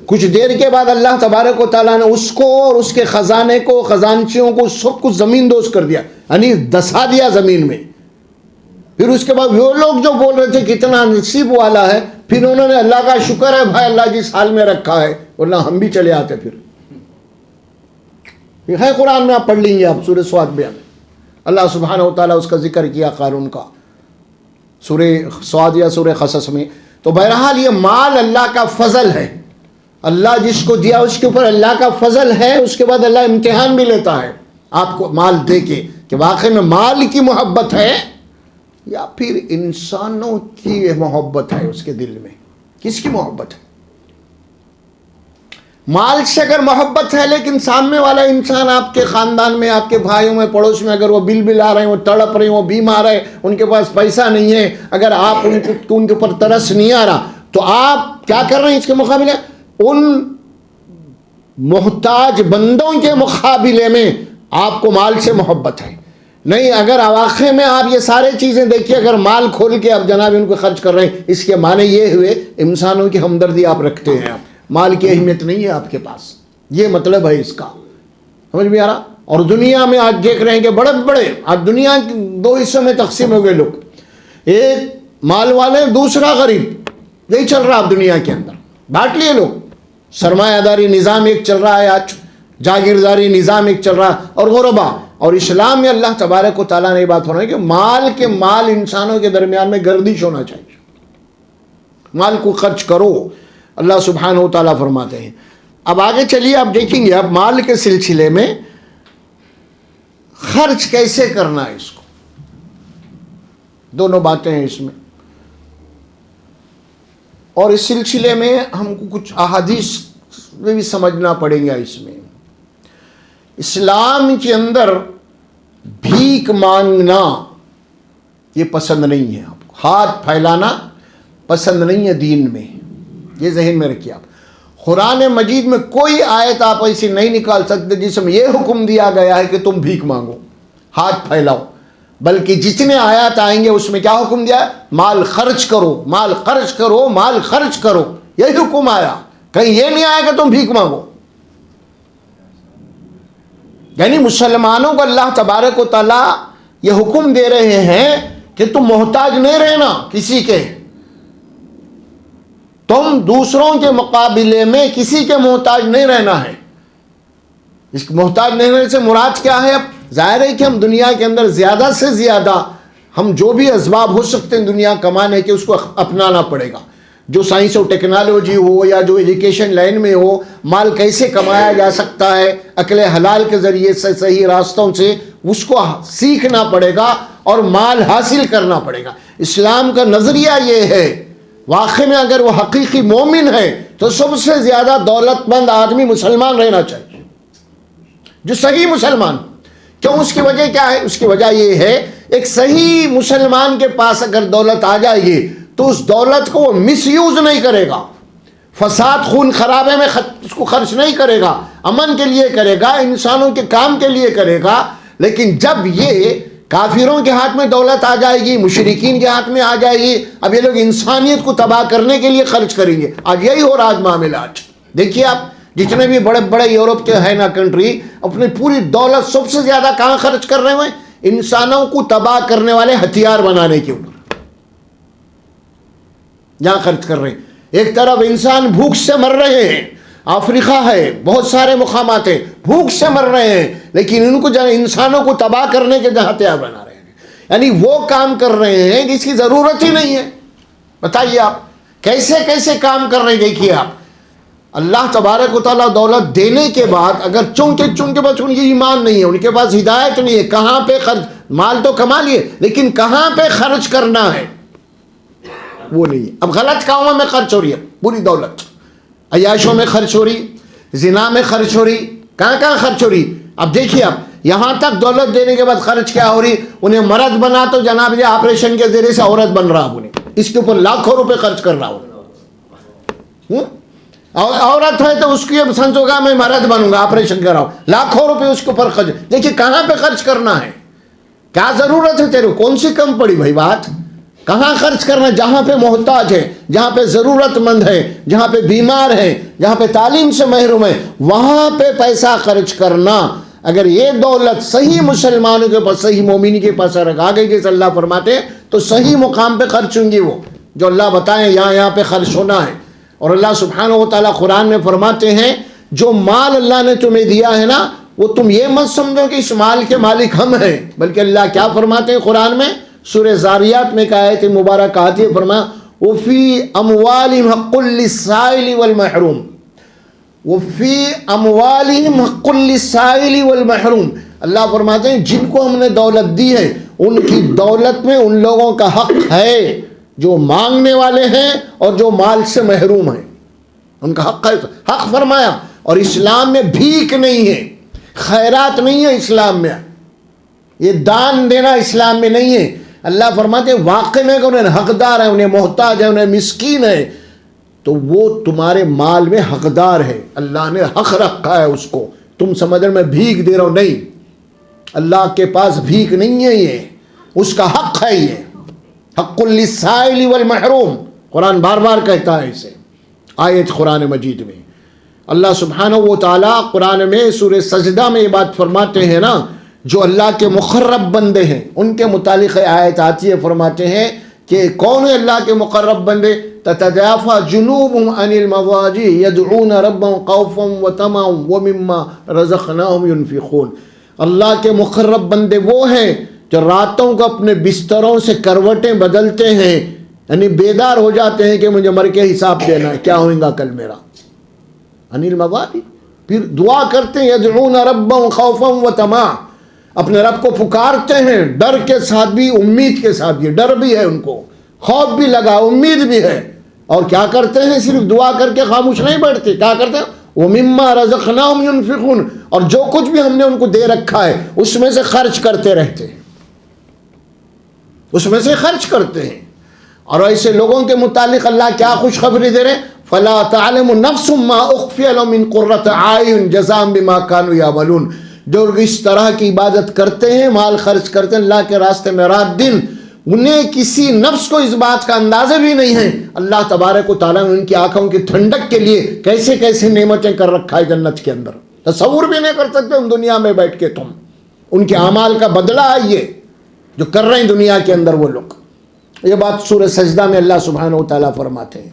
کچھ دیر کے بعد اللہ تبارک و تعالیٰ نے اس کو اور اس کے خزانے کو، خزانچیوں کو، سب کچھ زمین دوز کر دیا، یعنی دسا دیا زمین میں۔ پھر اس کے بعد وہ لوگ جو بول رہے تھے کتنا نصیب والا ہے، پھر انہوں نے اللہ کا شکر ہے بھائی اللہ جس حال میں رکھا ہے، ورنہ ہم بھی چلے آتے۔ پھر یہ ہے قرآن میں، آپ پڑھ لیں گے آپ سورہ سواد میں، اللہ سبحانہ و تعالیٰ اس کا ذکر کیا قارون کا سورہ سواد یا سورہ قصص میں۔ تو بہرحال یہ مال اللہ کا فضل ہے، اللہ جس کو دیا اس کے اوپر اللہ کا فضل ہے، اس کے بعد اللہ امتحان بھی لیتا ہے آپ کو مال دے کے کہ واقعی میں مال کی محبت ہے یا پھر انسانوں کی محبت ہے اس کے دل میں، کس کی محبت ہے؟ مال سے اگر محبت ہے لیکن سامنے والا انسان آپ کے خاندان میں، آپ کے بھائیوں میں، پڑوس میں اگر وہ بل بلا رہے ہیں، وہ تڑپ رہے ہیں، وہ بیمار ہے، ان کے پاس پیسہ نہیں ہے، اگر آپ ان کے اوپر ترس نہیں آ رہا تو آپ کیا کر رہے ہیں؟ اس کے مقابلے ان محتاج بندوں کے مقابلے میں آپ کو مال سے محبت ہے نہیں۔ اگر واقع میں آپ یہ سارے چیزیں دیکھیے، اگر مال کھول کے آپ جناب ان کو خرچ کر رہے ہیں، اس کے معنی یہ ہوئے انسانوں کی ہمدردی آپ رکھتے ہیں، مال کی اہمیت نہیں ہے آپ کے پاس، یہ مطلب ہے اس کا، سمجھ میں آ رہا؟ اور دنیا میں آج دیکھ رہے ہیں کہ بڑے بڑے آج دنیا دو حصوں میں تقسیم ہو گئے لوگ، ایک مال والے، دوسرا غریب، یہی چل رہا اب دنیا کے اندر، بانٹ لیے لوگ، سرمایہ داری نظام ایک چل رہا ہے آج، جاگیرداری نظام ایک چل رہا ہے، اور غربا۔ اور اسلام میں اللہ تبارک و تعالیٰ نے یہ بات فرمائی کہ مال انسانوں کے درمیان میں گردش ہونا چاہیے، مال کو خرچ کرو، اللہ سبحانہ و تعالیٰ فرماتے ہیں۔ اب آگے چلیے، آپ دیکھیں گے اب مال کے سلسلے میں خرچ کیسے کرنا ہے، اس کو دونوں باتیں ہیں اس میں، اور اس سلسلے میں ہم کو کچھ احادیث میں بھی سمجھنا پڑیں گا۔ اس میں اسلام کے اندر بھیک مانگنا یہ پسند نہیں ہے، آپ کو ہاتھ پھیلانا پسند نہیں ہے دین میں. یہ ذہن میں رکھیے آپ. قرآن مجید میں کوئی آیت آپ ایسی نہیں نکال سکتے جس میں یہ حکم دیا گیا ہے کہ تم بھیک مانگو, ہاتھ پھیلاؤ. بلکہ جتنے آیات آئیں گے اس میں کیا حکم دیا ہے؟ مال خرچ کرو, مال خرچ کرو, مال خرچ کرو. یہی حکم آیا, کہیں یہ نہیں آیا کہ تم بھیک مانگو. یعنی مسلمانوں کو اللہ تبارک و تعالیٰ یہ حکم دے رہے ہیں کہ تم محتاج نہیں رہنا کسی کے, تم دوسروں کے مقابلے میں کسی کے محتاج نہیں رہنا ہے. اس محتاج نہیں رہنے سے مراد کیا ہے؟ اب ظاہر ہے کہ ہم دنیا کے اندر زیادہ سے زیادہ ہم جو بھی اسباب ہو سکتے ہیں دنیا کمانے کے اس کو اپنانا پڑے گا. جو سائنس اور ٹیکنالوجی ہو یا جو ایجوکیشن لائن میں ہو, مال کیسے کمایا جا سکتا ہے عقل حلال کے ذریعے سے, صحیح راستوں سے, اس کو سیکھنا پڑے گا اور مال حاصل کرنا پڑے گا. اسلام کا نظریہ یہ ہے, واقعی میں اگر وہ حقیقی مومن ہے تو سب سے زیادہ دولت مند آدمی مسلمان رہنا چاہیے, جو صحیح مسلمان. کیوں؟ اس کی وجہ کیا ہے؟ اس کی وجہ یہ ہے, ایک صحیح مسلمان کے پاس اگر دولت آ جائے گی تو اس دولت کو وہ مس یوز نہیں کرے گا, فساد خون خرابے میں اس کو خرچ نہیں کرے گا, امن کے لیے کرے گا, انسانوں کے کام کے لیے کرے گا. لیکن جب یہ کافروں کے ہاتھ میں دولت آ جائے گی, مشرکین کے ہاتھ میں آ جائے گی, اب یہ لوگ انسانیت کو تباہ کرنے کے لیے خرچ کریں گے. آج یہی ہو رہا آج معاملات. دیکھیے آپ جتنے بھی بڑے بڑے یورپ کے ہیں نا کنٹری, اپنی پوری دولت سب سے زیادہ کہاں خرچ کر رہے ہیں؟ انسانوں کو تباہ کرنے والے ہتھیار بنانے کے اوپر جہاں خرچ کر رہے ہیں. ایک طرف انسان بھوک سے مر رہے ہیں, افریقہ ہے, بہت سارے مقامات ہیں, بھوک سے مر رہے ہیں, لیکن ان کو انسانوں کو تباہ کرنے کے ہتھیار بنا رہے ہیں. یعنی وہ کام کر رہے ہیں جس کی ضرورت ہی نہیں ہے. بتائیے آپ کیسے کیسے کام کر رہے ہیں. دیکھیے آپ, اللہ تبارک و تعالیٰ دولت دینے کے بعد اگر چونکہ بس ان کی ایمان نہیں ہے, ان کے پاس ہدایت نہیں ہے, کہاں پہ خرچ, مال تو کما لیے لیکن کہاں پہ خرچ کرنا ہے وہ نہیں ہے. اب غلط کاموں میں خرچ ہو رہی ہے پوری دولت, عیاشوں میں خرچ ہو رہی, زنا میں خرچ ہو رہی, کہاں کہاں خرچ ہو رہی. اب دیکھیے آپ یہاں تک دولت دینے کے بعد خرچ کیا ہو رہی, انہیں مرد بنا تو جناب یہ آپریشن کے ذریعے سے عورت بن رہا, انہیں اس کے اوپر لاکھوں روپے خرچ کر رہا ہوں. عورت ہے تو اس کی اب سنس ہوگا میں مرد بنوں گا, آپریشن کر رہا ہوں, لاکھوں روپے اس کے اوپر خرچ. دیکھیے کہاں پہ خرچ کرنا ہے, کیا ضرورت ہے تیرے, کون سی کم پڑی بھائی بات, کہاں خرچ کرنا؟ جہاں پہ محتاج ہے, جہاں پہ ضرورت مند ہے, جہاں پہ بیمار ہے, جہاں پہ تعلیم سے محروم ہے, وہاں پہ پیسہ خرچ کرنا. اگر یہ دولت صحیح مسلمانوں کے پاس, صحیح مومن کے پاس آ گئی جیسے اللہ فرماتے ہیں, تو صحیح مقام پہ خرچ ہوں گی وہ جو اللہ بتائیں یہاں پہ خرچ ہونا ہے. اور اللہ سبحانہ و تعالیٰ قرآن میں فرماتے ہیں جو مال اللہ نے تمہیں دیا ہے نا, وہ تم یہ مت سمجھو کہ اس مال کے مالک ہم ہیں, بلکہ اللہ کیا فرماتے ہیں قرآن میں, سورہ زاریات میں ایک آیت مبارک آتی ہے, فرمایا وَفِي أَمْوَالِهِمْ حَقٌّ لِلسَّائِلِ وَالْمَحْرُومِ, وَفِي أَمْوَالِهِمْ حَقٌّ لِلسَّائِلِ وَالْمَحْرُومِ. اللہ فرماتے ہیں جن کو ہم نے دولت دی ہے ان کی دولت میں ان لوگوں کا حق ہے جو مانگنے والے ہیں اور جو مال سے محروم ہیں, ان کا حق ہے. حق فرمایا. اور اسلام میں بھیک نہیں ہے, خیرات نہیں ہے اسلام میں, یہ دان دینا اسلام میں نہیں ہے. اللہ فرماتے ہیں واقع میں کہ انہیں حقدار ہے, انہیں محتاج ہے, انہیں مسکین ہے, تو وہ تمہارے مال میں حقدار ہے. اللہ نے حق رکھا ہے اس کو. تم سمجھ رہے میں بھیک دے رہا ہوں, نہیں, اللہ کے پاس بھیک نہیں ہے, یہ اس کا حق ہے. یہ حق للسائل والمحروم, قرآن بار بار کہتا ہے اسے آیت قرآن مجید میں. اللہ سبحانہ و تعالیٰ قرآن میں سورہ سجدہ میں یہ بات فرماتے ہیں نا, جو اللہ کے مقرب بندے ہیں ان کے متعلق آیت آتی ہے, فرماتے ہیں کہ کون ہے اللہ کے مقرب بندے, تتجافى جنوبهم عن المضاجع يدعون ربهم خوفا وطمعا ومما رزقناهم ينفقون. اللہ کے مقرب بندے وہ ہیں جو راتوں کو اپنے بستروں سے کروٹیں بدلتے ہیں, یعنی بیدار ہو جاتے ہیں کہ مجھے مر کے حساب دینا ہے, کیا ہوگا کل میرا. عن المضاجع, پھر دعا کرتے ہیں یدعون ربهم خوفا وطمعا, اپنے رب کو پکارتے ہیں ڈر کے ساتھ بھی امید کے ساتھ بھی. ڈر بھی ہے ان کو, خوف بھی لگا, امید بھی ہے, اور کیا کرتے ہیں صرف دعا کر کے خاموش نہیں بیٹھتے, کیا کرتے ہیں وَمِمَّا رَزَقْنَاهُمْ يُنْفِقُونَ, اور جو کچھ بھی ہم نے ان کو دے رکھا ہے اس میں سے خرچ کرتے رہتے ہیں, اس میں سے خرچ کرتے ہیں. اور ایسے لوگوں کے متعلق اللہ کیا خوشخبری دے رہے ہیں؟ فَلَا تَعْلَمُ نَفْسٌ مَّا أُخْفِيَ لَهُم مِّن قُرَّةِ أَعْيُنٍ جَزَاءً بِمَا كَانُوا يَعْمَلُونَ۔ جو اس طرح کی عبادت کرتے ہیں، مال خرچ کرتے ہیں اللہ کے راستے میں رات دن، انہیں کسی نفس کو اس بات کا اندازہ بھی نہیں ہے اللہ تبارک و تعالیٰ نے ان کی آنکھوں کی ٹھنڈک کے لیے کیسے کیسے نعمتیں کر رکھا ہے جنت کے اندر، تصور بھی نہیں کر سکتے ان دنیا میں بیٹھ کے تم۔ ان کے اعمال کا بدلہ ہے یہ جو کر رہے ہیں دنیا کے اندر وہ لوگ۔ یہ بات سورہ سجدہ میں اللہ سبحانہ و تعالیٰ فرماتے ہیں،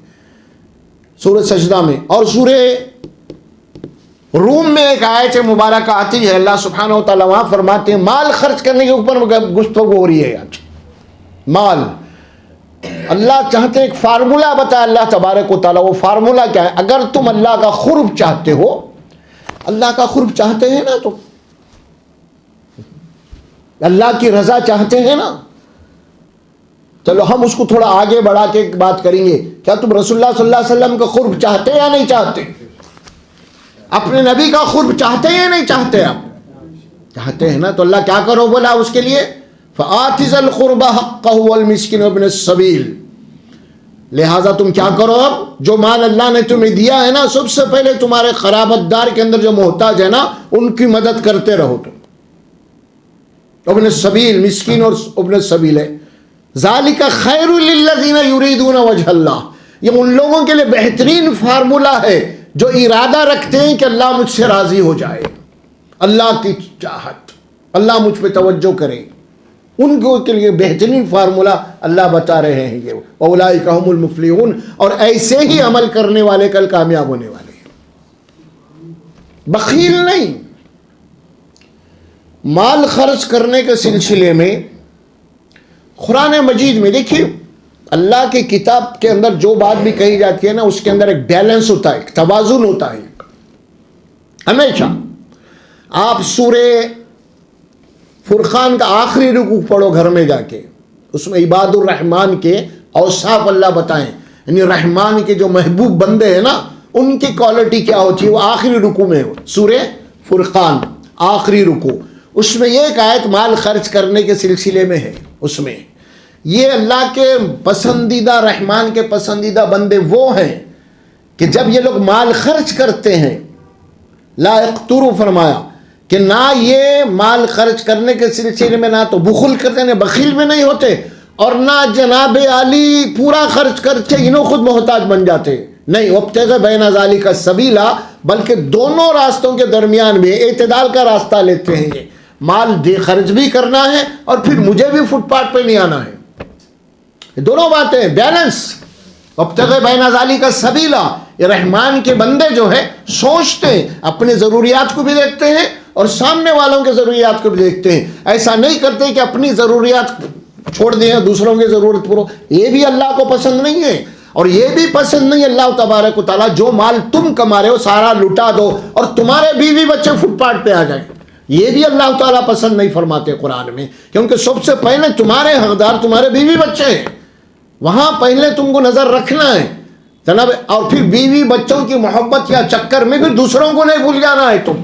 سورہ سجدہ میں۔ اور سورہ روم میں ایک آیت مبارکہ آتی ہے، اللہ سبحانہ و تعالیٰ وہاں فرماتے ہیں، مال خرچ کرنے کے اوپر گفتگو ہو رہی ہے آج۔ مال، اللہ چاہتے ہیں ایک فارمولہ بتایا اللہ تبارک و تعالیٰ، وہ فارمولہ کیا ہے؟ اگر تم اللہ کا قرب چاہتے ہو، اللہ کا قرب چاہتے ہیں نا تم، اللہ کی رضا چاہتے ہیں نا، چلو ہم اس کو تھوڑا آگے بڑھا کے ایک بات کریں گے، کیا تم رسول اللہ صلی اللہ علیہ وسلم کا قرب چاہتے یا نہیں چاہتے؟ اپنے نبی کا قرب چاہتے یا نہیں چاہتے؟ آپ چاہتے ہیں نا، تو اللہ کیا کرو بولا اس کے لیے؟ فَآتِ ذَا الْقُرْبَى حَقَّهُ وَالْمِسْكِينَ وَابْنَ السَّبِيلِ، لہٰذا تم کیا کرو، اب جو مال اللہ نے تمہیں دیا ہے نا، سب سے پہلے تمہارے قرابت دار کے اندر جو محتاج ہے نا، ان کی مدد کرتے رہو تم۔ ابن السبیل، مسکین اور ابن السبیل ہے۔ ذَلِكَ خَيْرٌ لِلَّذِينَ يُرِيدُونَ وَجْهَ اللَّهِ، یہ ان لوگوں کے لیے بہترین فارمولہ ہے جو ارادہ رکھتے ہیں کہ اللہ مجھ سے راضی ہو جائے، اللہ کی چاہت، اللہ مجھ پہ توجہ کرے، ان کے لیے بہترین فارمولہ اللہ بتا رہے ہیں یہ، اولئک هم المفلحون، اور ایسے ہی عمل کرنے والے کل کامیاب ہونے والے ہیں، بخیل نہیں۔ مال خرچ کرنے کے سلسلے میں قرآن مجید میں دیکھیے اللہ کی کتاب کے اندر جو بات بھی کہی جاتی ہے نا، اس کے اندر ایک بیلنس ہوتا ہے، ایک توازن ہوتا ہے ہمیشہ۔ آپ سورہ فرقان کا آخری رکوع پڑھو گھر میں جا کے، اس میں عباد الرحمن کے اوصاف اللہ بتائیں، یعنی رحمان کے جو محبوب بندے ہیں نا، ان کی کوالٹی کیا ہوتی ہے، وہ آخری رکوع میں سورہ فرقان آخری رکوع، اس میں یہ ایک آیت مال خرچ کرنے کے سلسلے میں ہے۔ اس میں یہ اللہ کے پسندیدہ، رحمان کے پسندیدہ بندے وہ ہیں کہ جب یہ لوگ مال خرچ کرتے ہیں، لا یقتروا فرمایا کہ نہ یہ مال خرچ کرنے کے سلسلے میں نہ تو بخل کرتے ہیں، بخیل بھی نہیں ہوتے، اور نہ جناب علی پورا خرچ کرتے انہوں خود محتاج بن جاتے، نہیں، وابتغ بین ذالک السبیلا، بلکہ دونوں راستوں کے درمیان بھی اعتدال کا راستہ لیتے ہیں۔ یہ مال خرچ بھی کرنا ہے اور پھر مجھے بھی فٹ پاتھ پہ نہیں آنا ہے، دونوں باتیں بیلنس، وابتغ بین ذالک السبیلا۔ یہ رحمان کے بندے جو ہے سوچتے ہیں، اپنے ضروریات کو بھی دیکھتے ہیں اور سامنے والوں کے ضروریات کو بھی دیکھتے ہیں، ایسا نہیں کرتے کہ اپنی ضروریات چھوڑ دیں دوسروں کی ضرورت پورو، یہ بھی اللہ کو پسند نہیں ہے۔ اور یہ بھی پسند نہیں اللہ تبارک و تعالیٰ جو مال تم کما رہے ہو سارا لٹا دو اور تمہارے بیوی بچے فٹ پاتھ پہ آ جائیں، یہ بھی اللہ تعالیٰ پسند نہیں فرماتے قرآن میں، کیونکہ سب سے پہلے تمہارے حقدار تمہارے بیوی بچے ہیں، وہاں پہلے تم کو نظر رکھنا ہے جناب، اور پھر بیوی بچوں کی محبت یا چکر میں پھر دوسروں کو نہیں بھول جانا ہے تم۔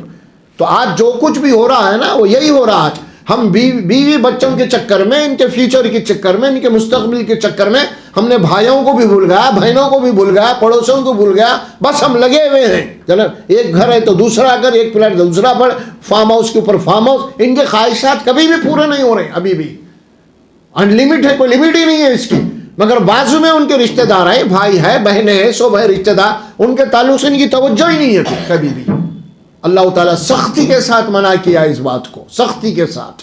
تو آج جو کچھ بھی ہو رہا ہے نا وہ یہی ہو رہا ہے، ہم بیوی بچوں کے چکر میں، ان کے فیوچر کے چکر میں، ان کے مستقبل کے چکر میں ہم نے بھائیوں کو بھی بھول گیا، بہنوں کو بھی بھول گیا، پڑوسوں کو بھول گیا، بس ہم لگے ہوئے ہیں جناب، ایک گھر ہے تو دوسرا گھر، ایک فلیٹ دوسرا پر، فارم ہاؤس کے اوپر فارم ہاؤس، ان کے خواہشات کبھی بھی پورے نہیں ہو رہے، ابھی بھی ان لمٹ ہے، کوئی لمٹ ہی نہیں ہے اس کی، مگر بازو میں ان کے رشتہ دار ہیں، بھائی ہے، بہنیں ہیں، سب ہے رشتہ دار، ان کے تعلق سے ان کی توجہ ہی نہیں ہے کبھی بھی۔ اللہ تعالیٰ سختی کے ساتھ منع کیا اس بات کو، سختی کے ساتھ۔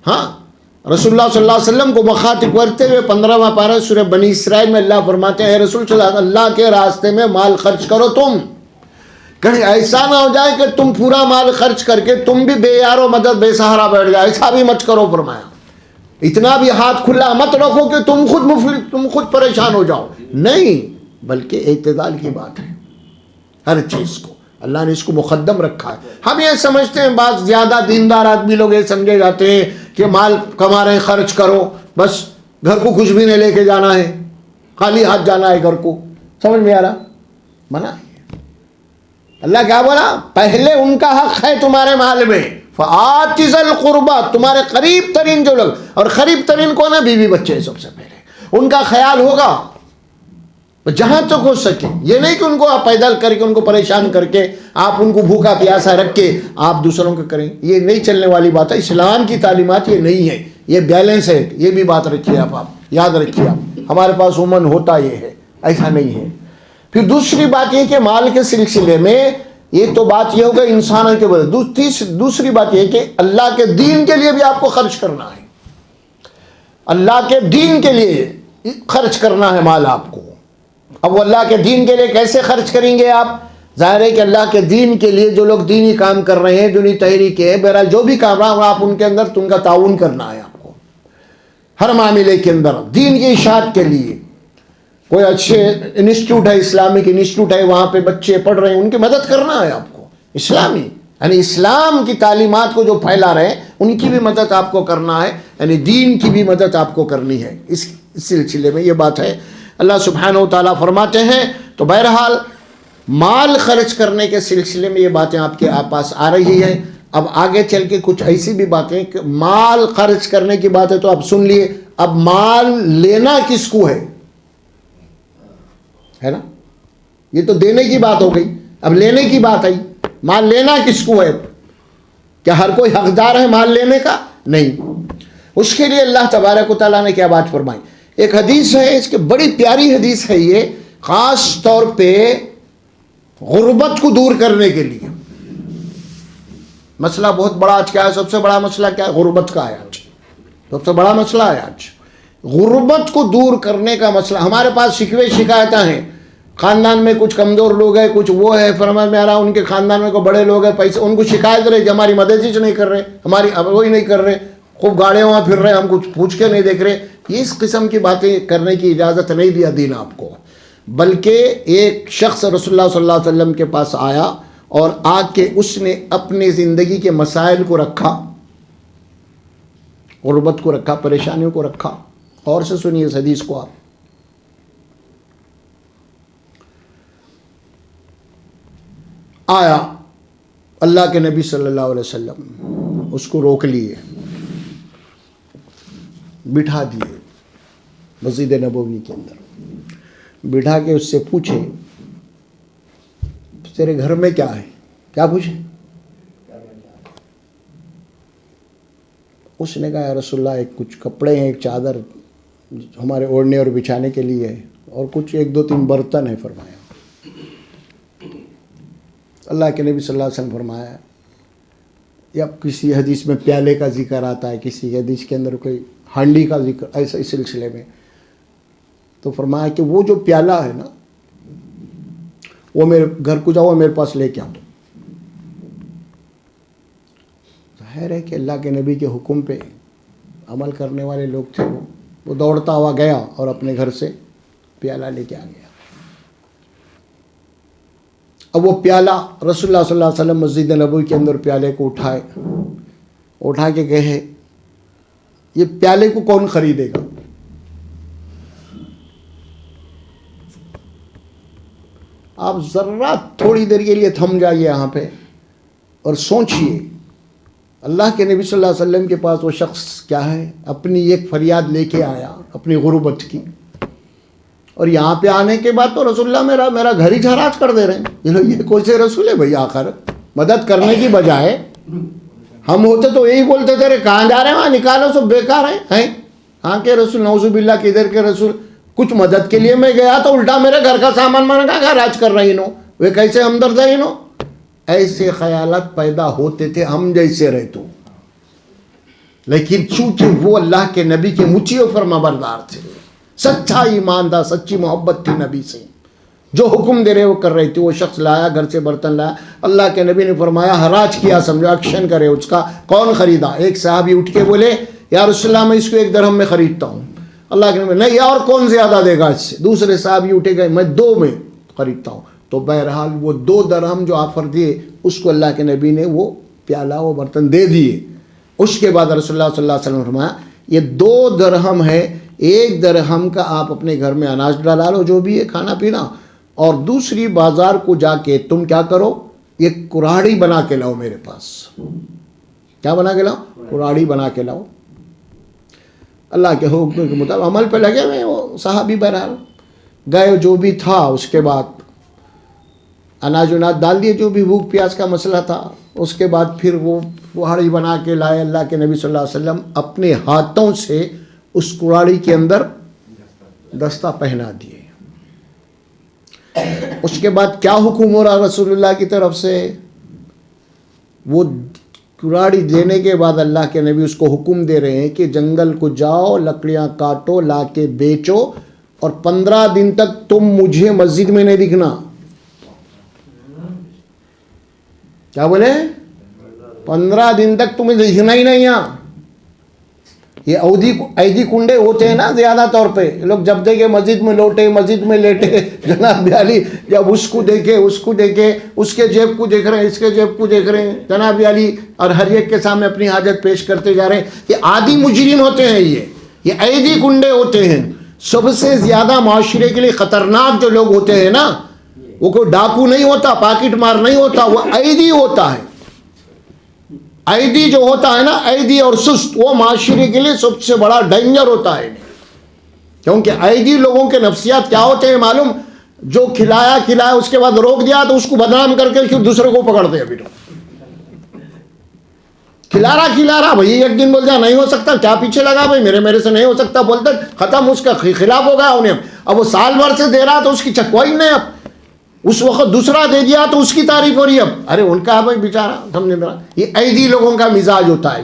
ہاں، رسول اللہ صلی اللہ علیہ وسلم کو مخاطب کرتے ہوئے 15واں پارہ سورہ بنی اسرائیل میں اللہ فرماتے ہیں، اے رسول صلی اللہ علیہ وسلم، اللہ کے راستے میں مال خرچ کرو تم، کہیں ایسا نہ ہو جائے کہ تم پورا مال خرچ کر کے تم بھی بے یار و مدد بے سہارا بیٹھ جائے، ایسا بھی مت کرو فرمایا، اتنا بھی ہاتھ کھلا مت رکھو کہ تم خود پریشان ہو جاؤ، نہیں، بلکہ اعتدال کی بات ہے، ہر چیز کو اللہ نے اس کو مقدم رکھا ہے۔ ہم یہ سمجھتے ہیں، بعض زیادہ دیندار آدمی لوگ یہ سمجھے جاتے ہیں کہ مال کما رہے ہیں خرچ کرو، بس گھر کو کچھ بھی نہیں لے کے جانا ہے، خالی ہاتھ جانا ہے گھر کو، سمجھ میں آ رہا؟ منع ہے۔ اللہ کیا بولا؟ پہلے ان کا حق ہے تمہارے مال میں، فآتِ ذی القربیٰ، تمہارے قریب ترین جو لوگ، اور قریب ترین کون ہے؟ بیوی بچے سب سے پہلے، ان کا خیال ہوگا جہاں تک ہو سکے. یہ نہیں کہ ان کو آپ پیدل کر کے ان کو پریشان کر کے آپ ان کو بھوکا پیاسا رکھ کے آپ دوسروں کو کریں. یہ نہیں چلنے والی بات ہے. اسلام کی تعلیمات یہ نہیں ہے. یہ بیلنس ہے. یہ بھی بات رکھیے آپ یاد رکھیے. آپ ہمارے پاس عموماً ہوتا یہ ہے, ایسا نہیں ہے. پھر دوسری بات یہ کہ مال کے سلسلے میں یہ تو بات یہ ہوگا انسانوں کے بارے. دوسری بات یہ کہ اللہ کے دین کے لیے بھی آپ کو خرچ کرنا ہے. اللہ کے دین کے لیے خرچ کرنا ہے مال آپ کو. اب وہ اللہ کے دین کے لیے کیسے خرچ کریں گے آپ؟ ظاہر ہے کہ اللہ کے دین کے لیے جو لوگ دینی کام کر رہے ہیں, دینی تحریک ہے, بہرحال جو بھی کام رہا آپ ان کے اندر تم کا تعاون کرنا ہے آپ کو ہر معاملے کے اندر دین کی اشاعت کے لیے. کوئی اچھے انسٹیٹیوٹ ہے, اسلامک انسٹیٹیوٹ ہے, وہاں پہ بچے پڑھ رہے ہیں, ان کی مدد کرنا ہے آپ کو. اسلامی یعنی اسلام کی تعلیمات کو جو پھیلا رہے ہیں ان کی بھی مدد آپ کو کرنا ہے. یعنی دین کی بھی مدد آپ کو کرنی ہے. اس سلسلے میں یہ بات ہے. اللہ سبحانہ و تعالیٰ فرماتے ہیں. تو بہرحال مال خرچ کرنے کے سلسلے میں یہ باتیں آپ کے پاس آ رہی ہیں. اب آگے چل کے کچھ ایسی بھی باتیں کہ مال خرچ کرنے کی بات ہے تو آپ سن لیے. اب مال لینا کس کو ہے نا؟ یہ تو دینے کی بات ہو گئی. اب لینے کی بات آئی. مال لینا کس کو ہے؟ کیا ہر کوئی حقدار ہے مال لینے کا؟ نہیں. اس کے لیے اللہ تبارک و تعالیٰ نے کیا بات فرمائی. ایک حدیث ہے, اس کی بڑی پیاری حدیث ہے یہ, خاص طور پہ غربت کو دور کرنے کے لیے. مسئلہ بہت بڑا آج کیا ہے؟ سب سے بڑا مسئلہ کیا ہے؟ غربت کا ہے. آج سب سے بڑا مسئلہ ہے آج غربت کو دور کرنے کا مسئلہ. ہمارے پاس شکوے شکایتیں ہیں. خاندان میں کچھ کمزور لوگ ہیں, کچھ وہ ہے, فرما میں آ رہا ان کے خاندان میں کوئی بڑے لوگ ہیں, پیسے ان کو شکایت رہے کہ ہماری مدد ہی نہیں کر رہے, ہماری وہی نہیں کر رہے, خوب گاڑیاں وہاں پھر رہے, ہم کچھ پوچھ کے نہیں دیکھ رہے. اس قسم کی باتیں کرنے کی اجازت نہیں دیا دین آپ کو. بلکہ ایک شخص رسول اللہ صلی اللہ علیہ وسلم کے پاس آیا اور آ کے اس نے اپنی زندگی کے مسائل کو رکھا, غربت کو رکھا, پریشانیوں کو رکھا. اور سے سنیے اس حدیث کو آپ. آیا اللہ کے نبی صلی اللہ علیہ وسلم, اس کو روک لیے, بٹھا دیے مسجد نبوی کے اندر. بٹھا کے اس سے پوچھے تیرے گھر میں کیا ہے؟ کیا پوچھے؟ اس نے کہا یا رسول اللہ ایک کچھ کپڑے ہیں, ایک چادر ہمارے اوڑھنے اور بچھانے کے لیے ہے, اور کچھ 1-2-3 برتن ہیں. فرمایا اللہ کے نبی صلی اللہ علیہ وسلم فرمایا, یا کسی حدیث میں پیالے کا ذکر آتا ہے, کسی حدیث کے اندر کوئی ہانڈی کا ذکر, ایسا اس سلسلے میں. تو فرمایا کہ وہ جو پیالہ ہے نا, وہ میرے گھر کو جاؤ, میرے پاس لے کے آؤ. ظاہر ہے کہ اللہ کے نبی کے حکم پہ عمل کرنے والے لوگ تھے. وہ دوڑتا ہوا گیا اور اپنے گھر سے پیالہ لے کے آ گیا. اب وہ پیالہ رسول اللہ صلی اللہ علیہ وسلم مسجد نبوی کے اندر پیالے کو اٹھا کے کہے یہ پیالے کو کون خریدے گا؟ آپ ذرا تھوڑی دیر کے لیے تھم جائیے یہاں پہ اور سوچئے. اللہ کے نبی صلی اللہ علیہ وسلم کے پاس وہ شخص کیا ہے, اپنی ایک فریاد لے کے آیا اپنی غربت کی, اور یہاں پہ آنے کے بعد تو رسول اللہ میرا گھر ہی جھراج کر دے رہے ہیں. یہ کون سے رسول ہے بھائی؟ آخر مدد کرنے کی بجائے ہم ہوتے تو یہی بولتے تھے کہاں جا رہے ہیں, وہاں نکالو, سب بیکار ہیں. ہاں کے رسول نعوذ باللہ کدھر کے رسول, کچھ مدد کے لیے میں گیا تو الٹا میرے گھر کا سامان مانگا, خراج کر رہی نو, وہ کیسے ہمدرد ہے نو. ایسے خیالات پیدا ہوتے تھے ہم جیسے رہتے. لیکن چونکہ وہ اللہ کے نبی کے مطیع و فرما بردار تھے, سچا ایمان تھا, سچی محبت تھی نبی سے, جو حکم دے رہے وہ کر رہے تھے. وہ شخص لایا, گھر سے برتن لایا, اللہ کے نبی نے فرمایا حراج کیا, سمجھو ایکشن کرے اس کا. کون خریدا؟ ایک صحابی اٹھ کے بولے یا رسول اللہ میں اس کو 1 درہم میں خریدتا ہوں. اللہ کے نبی نہیں, اور کون زیادہ دے گا اس سے؟ دوسرے صحابی اٹھے گئے میں 2 میں خریدتا ہوں. تو بہرحال وہ 2 درہم جو آفر دیے اس کو اللہ کے نبی نے وہ پیالہ وہ برتن دے دیے. اس کے بعد رسول اللہ صلی اللہ علیہ وسلم فرمایا یہ 2 درہم ہے, 1 درہم کا آپ اپنے گھر میں اناج ڈالا لو جو بھی ہے کھانا پینا, اور دوسری بازار کو جا کے تم کیا کرو, یہ کراڑی بنا کے لاؤ میرے پاس. کیا بنا کے لاؤ؟ کراڑی بنا کے لاؤ. اللہ کے حکم کے مطابق عمل پہ لگے ہوئے وہ صحابی. بہرحال گئے, جو بھی تھا اس کے بعد اناج وناج ڈال دیے, جو بھی بھوک پیاس کا مسئلہ تھا. اس کے بعد پھر وہ کڑاہی بنا کے لائے. اللہ کے نبی صلی اللہ علیہ وسلم اپنے ہاتھوں سے اس کڑاہی کے اندر دستہ پہنا دیے. اس کے بعد کیا حکم ہو رہا رسول اللہ کی طرف سے؟ وہ کڑاہی دینے کے بعد اللہ کے نبی اس کو حکم دے رہے ہیں کہ جنگل کو جاؤ, لکڑیاں کاٹو, لا کے بیچو, اور 15 دن تک تم مجھے مسجد میں نہیں دکھنا. کیا بولے؟ 15 دن تک تمہیں دکھنا ہی نہیں. یہاں یہ ایدی کنڈے ہوتے ہیں نا زیادہ طور پہ, لوگ جب دیکھے مسجد میں لوٹے, مسجد میں لیٹے. جناب علی جب اس کو دیکھے, اس کے جیب کو دیکھ رہے ہیں, اس کے جیب کو دیکھ رہے ہیں. جناب علی اور ہر ایک کے سامنے اپنی حاجت پیش کرتے جا رہے ہیں. یہ عادی مجرم ہوتے ہیں, یہ ایدی کنڈے ہوتے ہیں. سب سے زیادہ معاشرے کے لیے خطرناک جو لوگ ہوتے ہیں نا, وہ کوئی ڈاکو نہیں ہوتا, پاکٹ مار نہیں ہوتا, وہ ایدی ہوتا ہے. ایدی جو ہوتا ہے نا, ایدی اور سست, وہ معاشرے کے لیے سب سے بڑا ڈینجر ہوتا ہے. کیونکہ ایدی لوگوں کے نفسیات کیا ہوتے ہیں معلوم؟ جو کھلایا اس کے بعد روک دیا تو اس کو بدنام کر کے پھر دوسرے کو پکڑتے ہیں. کھلا رہا بھائی, ایک دن بول دیا نہیں ہو سکتا, کیا پیچھے لگا بھائی, میرے سے نہیں ہو سکتا بولتے, ختم, اس کا خلاف ہو گیا انہیں. اب وہ سال بھر سے دے رہا تو اس کی چکوائی نہیں. اب اس وقت دوسرا دے دیا تو اس کی تعریف ہو رہی ہے. اب ارے ان کا بھائی بیچارہ, سمجھے میرا, یہ ایدی لوگوں کا مزاج ہوتا ہے.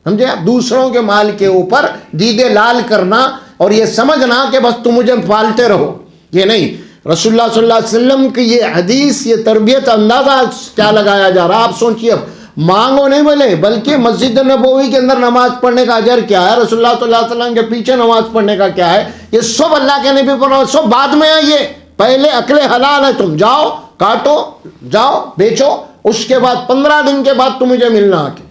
سمجھے, دوسروں کے مال کے اوپر دیدے لال کرنا اور یہ سمجھنا کہ بس تم مجھے پالتے رہو, یہ نہیں. رسول اللہ صلی اللہ علیہ وسلم کی یہ حدیث, یہ تربیت, اندازہ کیا لگایا جا رہا. آپ سوچئے, اب مانگو نہیں بولے, بلکہ مسجد نبوی کے اندر نماز پڑھنے کا اجر کیا ہے, رسول اللہ صلی اللہ علیہ وسلم کے پیچھے نماز پڑھنے کا کیا ہے, یہ سب اللہ کے نبی پر, سب بعد میں ہے. یہ پہلے عقل حلال ہے. تم جاؤ, کاٹو, جاؤ بیچو, اس کے بعد 15 دن کے بعد تم مجھے ملنا آ کے.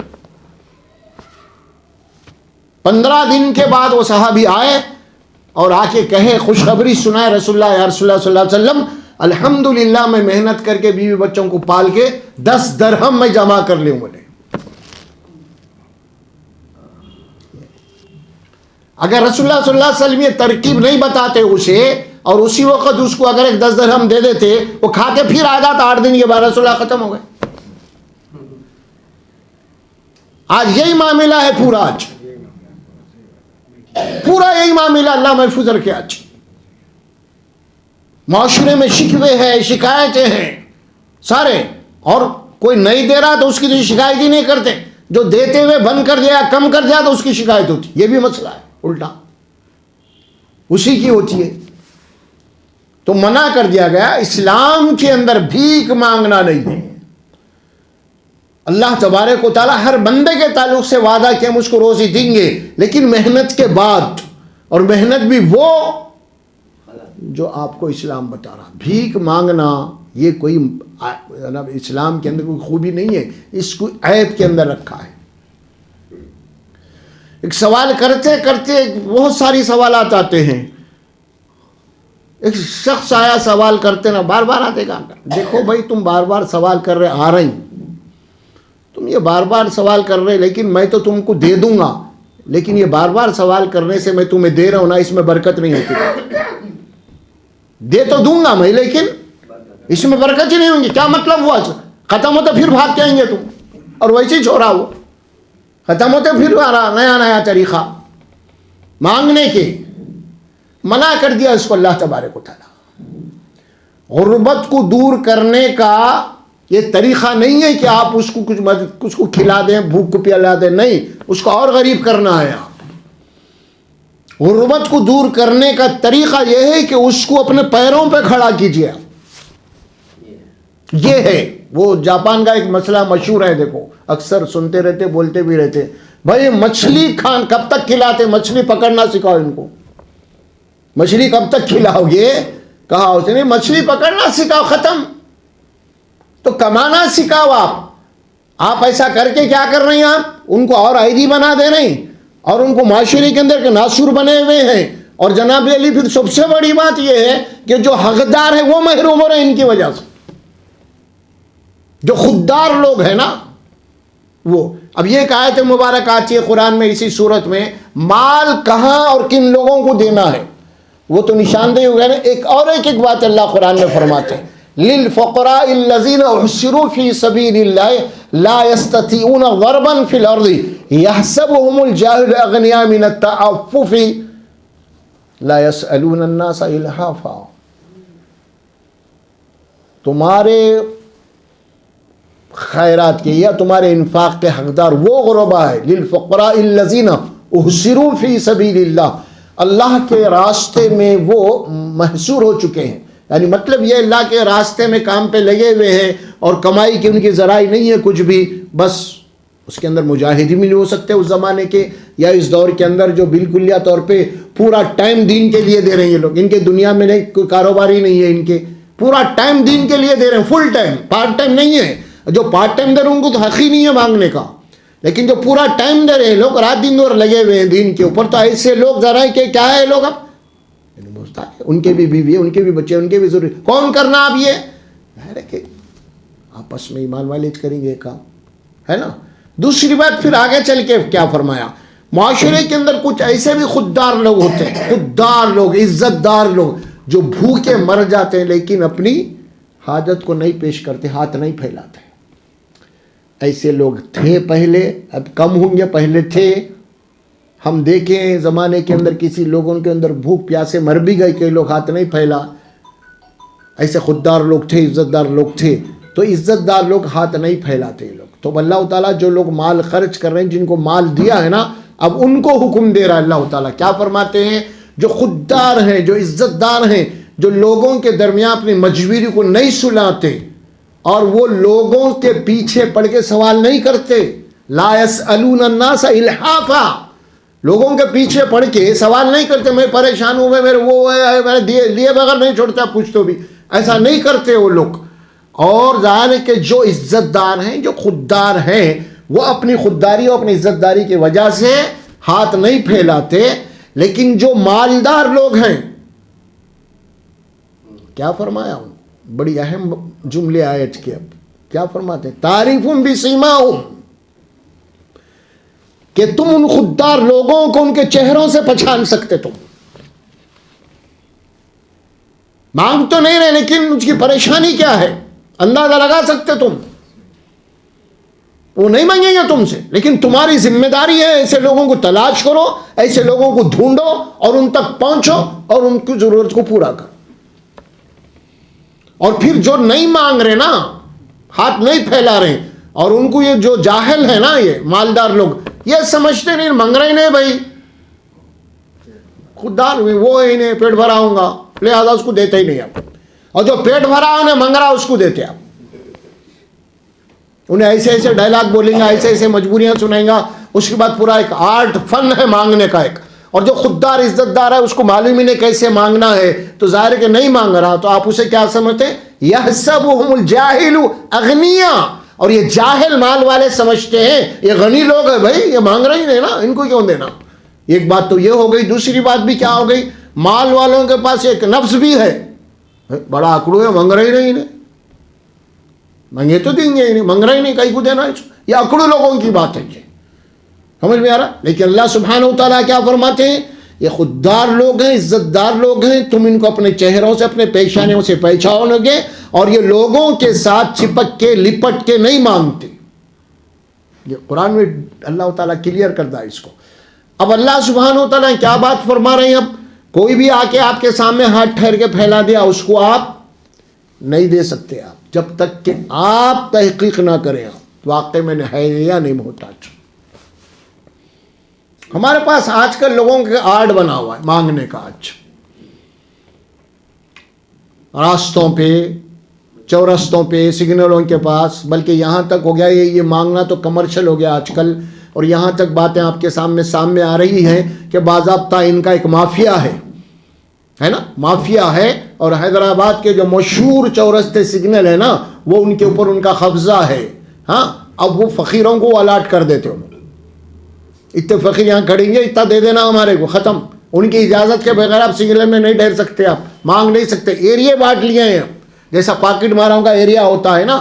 15 دن کے بعد وہ صحابی آئے اور آ کے کہے, خوشخبری سنائے رسول اللہ, یا رسول اللہ صلی اللہ علیہ وسلم, الحمدللہ میں محنت کر کے بیوی بچوں کو پال کے 10 درہم میں جمع کر لوں. بولے اگر رسول اللہ صلی اللہ علیہ وسلم یہ ترکیب نہیں بتاتے اسے, اور اسی وقت اس کو اگر ایک 10 درہم دے دیتے, وہ کھا کے پھر آ جاتا 8 دن کے بعد, رسول اللہ ختم ہو گئے. آج یہی معاملہ ہے پورا یہی معاملہ, اللہ محفوظ رکھے. آج معاشرے میں شکوے ہیں, شکایتیں ہیں سارے, اور کوئی نہیں دے رہا تو اس کی تو شکایت ہی نہیں کرتے, جو دیتے ہوئے بند کر دیا, کم کر دیا تو اس کی شکایت ہوتی. یہ بھی مسئلہ ہے, الٹا اسی کی ہوتی ہے. تو منع کر دیا گیا. اسلام کے اندر بھیک مانگنا نہیں ہے. اللہ تبارک و تعالیٰ ہر بندے کے تعلق سے وعدہ کیا ہم اس کو روزی دیں گے, لیکن محنت کے بعد, اور محنت بھی وہ جو آپ کو اسلام بتا رہا. بھیک مانگنا یہ کوئی اسلام کے اندر کوئی خوبی نہیں ہے, اس کو عیب کے اندر رکھا ہے. ایک سوال کرتے کرتے بہت ساری سوالات آتے ہیں. ایک شخص آیا سوال کرتے نا, بار بار آتے گا, دیکھو بھائی تم بار بار سوال کر رہے, آ رہی تم یہ بار بار سوال کر رہے, لیکن میں تو تم کو دے دوں گا, لیکن یہ بار بار سوال کرنے سے میں تمہیں دے رہا ہوں نا, اس میں برکت نہیں ہوتی. دے تو دوں گا میں, لیکن اس میں برکت ہی نہیں ہوں گی. کیا مطلب ہوا؟ ختم ہوتا پھر بھاگ کے آئیں گے تم, اور ویسے ہی چھوڑا, وہ ختم ہوتے پھر آ رہا نیا طریقہ مانگنے کے. منع کر دیا اس کو اللہ تبارک و تعالیٰ. غربت کو دور کرنے کا یہ طریقہ نہیں ہے کہ آپ اس کو کچھ کو کھلا دیں, بھوک کو پلا دیں, نہیں, اس کو اور غریب کرنا ہے. آپ غربت کو دور کرنے کا طریقہ یہ ہے کہ اس کو اپنے پیروں پہ کھڑا کیجیے. یہ ہے وہ جاپان کا ایک مسئلہ مشہور ہے, دیکھو اکثر سنتے رہتے, بولتے بھی رہتے, بھائی مچھلی کب تک کھلاتے, مچھلی پکڑنا سکھاؤ ان کو. مچھلی کب تک کھلاؤ گے, کہا اس نے مچھلی پکڑنا سکھاؤ, ختم. تو کمانا سکھاؤ. آپ ایسا کر کے کیا کر رہے ہیں, آپ ان کو اور ایدی بنا دے رہے ہیں, اور ان کو معاشرے کے اندر کے ناسور بنے ہوئے ہیں. اور جناب علی پھر سب سے بڑی بات یہ ہے کہ جو حقدار ہیں وہ محروم ہو رہے ہیں ان کی وجہ سے. جو خوددار لوگ ہیں نا, وہ اب یہ ایک آیت مبارک آتی ہے قرآن میں اسی صورت میں، مال کہاں اور کن لوگوں کو دینا ہے وہ تو نشاندہی ہو گیا نا۔ ایک بات اللہ قرآن میں فرماتے ہیں، للفقراء الذین احصروا فی سبیل اللہ لا یستطیعون ضربا فی الارض یحسبهم الجاہل اغنیاء من التعفف لا یسألون الناس الحافا۔ تمہارے خیرات کے یا تمہارے انفاق کے حقدار وہ غربا ہے، للفقراء الذین احصروا فی سبیل اللہ، اللہ کے راستے میں وہ محصور ہو چکے ہیں، یعنی مطلب یہ اللہ کے راستے میں کام پہ لگے ہوئے ہیں اور کمائی کی ان کی ذرائع نہیں ہے کچھ بھی، بس اس کے اندر مجاہدی بھی نہیں ہو سکتے اس زمانے کے یا اس دور کے اندر، جو بالکلیہ طور پہ پورا ٹائم دین کے لیے دے رہے ہیں یہ لوگ، ان کے دنیا میں نہیں کوئی کاروبار ہی نہیں ہے، ان کے پورا ٹائم دین کے لیے دے رہے ہیں، فل ٹائم، پارٹ ٹائم نہیں ہے۔ جو پارٹ ٹائم دے رہے ہیں ان کو تو حق ہی نہیں ہے مانگنے کا، لیکن جو پورا ٹائم دے رہے ہیں لوگ، رات دن دور لگے ہوئے ہیں دین کے اوپر، تو ایسے لوگ ذرا کہ کیا ہے لوگ، اب ان کے بھی بیوی ہے، ان کے بھی بچے، ان کے بھی ضروری، کون کرنا اب یہ ہے کہ آپس میں ایمان والے کریں گے کام، ہے نا۔ دوسری بات پھر آگے چل کے کیا فرمایا، معاشرے کے اندر کچھ ایسے بھی خوددار لوگ ہوتے ہیں، خوددار لوگ، عزت دار لوگ، جو بھوکے مر جاتے ہیں لیکن اپنی حاجت کو نہیں پیش کرتے، ہاتھ نہیں پھیلاتے۔ ایسے لوگ تھے پہلے، اب کم ہوں گے، پہلے تھے۔ ہم دیکھیں زمانے کے اندر کسی لوگوں کے اندر بھوک پیاسے مر بھی گئے، کئی لوگ ہاتھ نہیں پھیلا، ایسے خوددار لوگ تھے، عزت دار لوگ تھے، تو عزت دار لوگ ہاتھ نہیں پھیلاتے لوگ۔ تو اللہ تعالیٰ جو لوگ مال خرچ کر رہے ہیں، جن کو مال دیا ہے نا، اب ان کو حکم دے رہا ہے اللہ تعالیٰ، کیا فرماتے ہیں، جو خوددار ہیں، جو عزت دار ہیں، جو لوگوں کے درمیان اپنی مجبوری کو نہیں سلاتے اور وہ لوگوں کے پیچھے پڑ کے سوال نہیں کرتے، لا یسألون الناس الحافا، لوگوں کے پیچھے پڑ کے سوال نہیں کرتے، میں پریشان ہوں، میرے وہ ہے، میں لیے بغیر نہیں چھوڑتا، پوچھ تو بھی، ایسا نہیں کرتے وہ لوگ۔ اور ظاہر ہے کہ جو عزت دار ہیں، جو خوددار ہیں، وہ اپنی خودداری اور اپنی عزت داری کی وجہ سے ہاتھ نہیں پھیلاتے، لیکن جو مالدار لوگ ہیں، کیا فرمایا ہوں، بڑی اہم جملے آیت کے، اب کیا فرماتے ہیں، تعریفہم بسیماہم، کہ تم ان خوددار لوگوں کو ان کے چہروں سے پہچان سکتے، تم مانگ تو نہیں رہے لیکن اس کی پریشانی کیا ہے اندازہ لگا سکتے تم، وہ نہیں مانگیں گے تم سے، لیکن تمہاری ذمہ داری ہے ایسے لوگوں کو تلاش کرو، ایسے لوگوں کو ڈھونڈو اور ان تک پہنچو اور ان کی ضرورت کو پورا کرو۔ اور پھر جو نہیں مانگ رہے نا، ہاتھ نہیں پھیلا رہے، اور ان کو یہ جو جاہل ہے نا، یہ مالدار لوگ یہ سمجھتے نہیں، مانگ رہے نہیں بھائی، خوددار وہ ہی نہیں، پیٹ بھرا ہوں گا لہذا اس کو دیتے ہی نہیں آپ، اور جو پیٹ بھرا انہیں مانگ رہا اس کو دیتے آپ، انہیں ایسے ایسے ڈائلاگ بولیں گا، ایسے ایسے مجبوریاں سنائیں گا، اس کے بعد پورا ایک آرٹ فن ہے مانگنے کا ایک، اور جو خوددار عزت دار ہے اس کو معلوم ہی نہیں کیسے مانگنا ہے، تو ظاہر ہے کہ نہیں مانگ رہا، تو آپ اسے کیا سمجھتے ہیں، یحسبهم الجاہل اغنیاء، اور یہ جاہل مال والے سمجھتے ہیں یہ غنی لوگ ہیں، بھائی یہ مانگ رہے ہی نہیں نا، ان کو کیوں دینا۔ ایک بات تو یہ ہو گئی، دوسری بات بھی کیا ہو گئی، مال والوں کے پاس ایک نفس بھی ہے، بڑا اکڑو ہے، مانگ رہے ہی نہیں، مانگے تو دیں گے ہی نہیں، مانگ رہے ہی نہیں، کہیں کو دینا ہے، یہ اکڑو لوگوں کی بات ہے، سمجھ میں آ رہا۔ لیکن اللہ سبحانہ و تعالیٰ کیا فرماتے ہیں، یہ خوددار لوگ ہیں، عزت دار لوگ ہیں، تم ان کو اپنے چہروں سے، اپنے پیشانیوں سے پہچانو گے، اور یہ لوگوں کے ساتھ چپک کے لپٹ کے نہیں مانگتے۔ یہ قرآن میں اللہ تعالیٰ کلیئر کرتا ہے اس کو۔ اب اللہ سبحانہ و تعالیٰ کیا بات فرما رہے ہیں، اب کوئی بھی آ کے آپ کے سامنے ہاتھ ٹھہر کے پھیلا دیا، اس کو آپ نہیں دے سکتے، آپ جب تک کہ آپ تحقیق نہ کریں آپ واقعی میں ہے یا نہیں محتاج۔ ہمارے پاس آج کل لوگوں کے آرٹ بنا ہوا ہے مانگنے کا، آج راستوں پہ، چورستوں پہ، سگنلوں کے پاس، بلکہ یہاں تک ہو گیا یہ مانگنا تو کمرشل ہو گیا آج کل، اور یہاں تک باتیں آپ کے سامنے آ رہی ہیں کہ باضابطہ ان کا ایک مافیا ہے نا، مافیا ہے، اور حیدرآباد کے جو مشہور چورستے سگنل ہے نا، وہ ان کے اوپر ان کا قبضہ ہے۔ ہاں، اب وہ فقیروں کو الاٹ کر دیتے ہیں، اتنے فقیر یہاں کھڑیں گے، اتنا دے دینا ہمارے کو، ختم، ان کی اجازت کے بغیر آپ سگنل میں نہیں ٹھہر سکتے، آپ مانگ نہیں سکتے، ایریے بانٹ لیے ہیں، جیسا پاکٹ ماروں کا ایریا ہوتا ہے نا،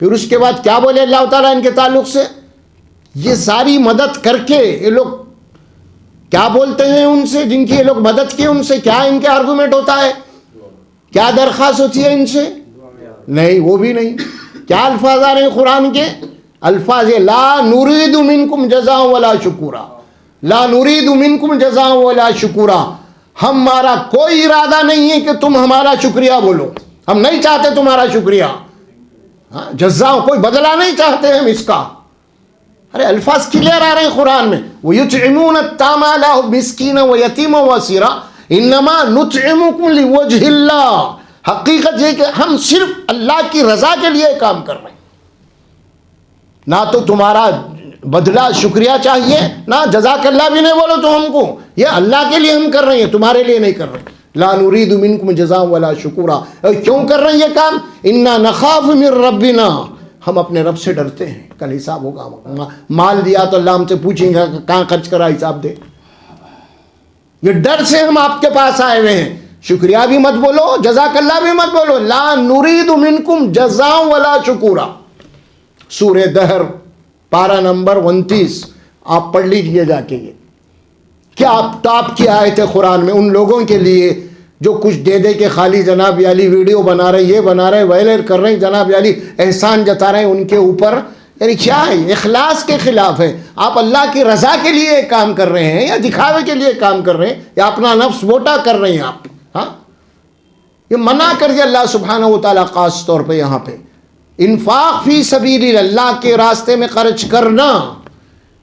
پھر اس کے بعد کیا بولے اللہ تعالیٰ ان کے تعلق سے؟ یہ ساری مدد کر کے یہ لوگ کیا بولتے ہیں ان سے جن کی یہ لوگ مدد کی؟ ان سے کیا ان کے آرگومنٹ ہوتا ہے؟ کیا درخواست ہوتی ہے ان سے؟ نہیں، وہ بھی نہیں۔ کیا الفاظ آ رہے ہیں قرآن کے؟ الفاظ لا نرید منکم جزاء ولا شکورا، لا نرید منکم جزاء ولا شکورا، ہمارا کوئی ارادہ نہیں ہے کہ تم ہمارا شکریہ بولو، ہم نہیں چاہتے تمہارا شکریہ، جزاء کوئی بدلہ نہیں چاہتے ہم اس کا۔ ارے الفاظ کلیئر آ رہے ہیں قرآن میں، وَيُطْعِمُونَ الطَّعَامَ عَلَىٰ مِسْكِينًا وَيَتِيمًا وَأَسِيرًا إِنَّمَا نُطْعِمُكُمْ لِوَجْهِ اللَّهِ، حقیقت یہ کہ ہم صرف اللہ کی رضا کے لیے کام کر رہے ہیں، نہ تو تمہارا بدلہ شکریہ چاہیے، نہ جزاک اللہ بھی نہیں بولو تو ہم کو، یہ اللہ کے لیے ہم کر رہے ہیں، تمہارے لیے نہیں کر رہے ہیں۔ لا نرید منکم جزاء ولا شکورا، کیوں کر رہے ہیں یہ کام؟ انا نخاف من ربنا، ہم اپنے رب سے ڈرتے ہیں، کل حساب ہوگا، مال دیا تو اللہ ہم سے پوچھیں گا کہاں خرچ کرا، حساب دے۔ یہ ڈر سے ہم آپ کے پاس آئے ہوئے ہیں، شکریہ بھی مت بولو، جزاک اللہ بھی مت بولو، لا نرید منکم جزاء ولا شکورا۔ سورہ دہر پارہ نمبر 29 آپ پڑھ لیجئے جا کے، یہ کیا ٹاپ کی آیت ہے قرآن میں ان لوگوں کے لیے جو کچھ دے دے کے خالی جناب علی ویڈیو بنا رہے، یہ بنا رہے، ویلر کر رہے ہیں، جناب علی احسان جتا رہے ہیں ان کے اوپر، یعنی کیا ہے؟ اخلاص کے خلاف ہے۔ آپ اللہ کی رضا کے لیے کام کر رہے ہیں یا دکھاوے کے لیے کام کر رہے ہیں یا اپنا نفس موٹا کر رہے ہیں آپ؟ ہاں، یہ منع کر دیا اللہ سبحانہ و تعالیٰ خاص طور پہ یہاں پہ۔ انفاق فی سبیل اللہ کے راستے میں خرچ کرنا،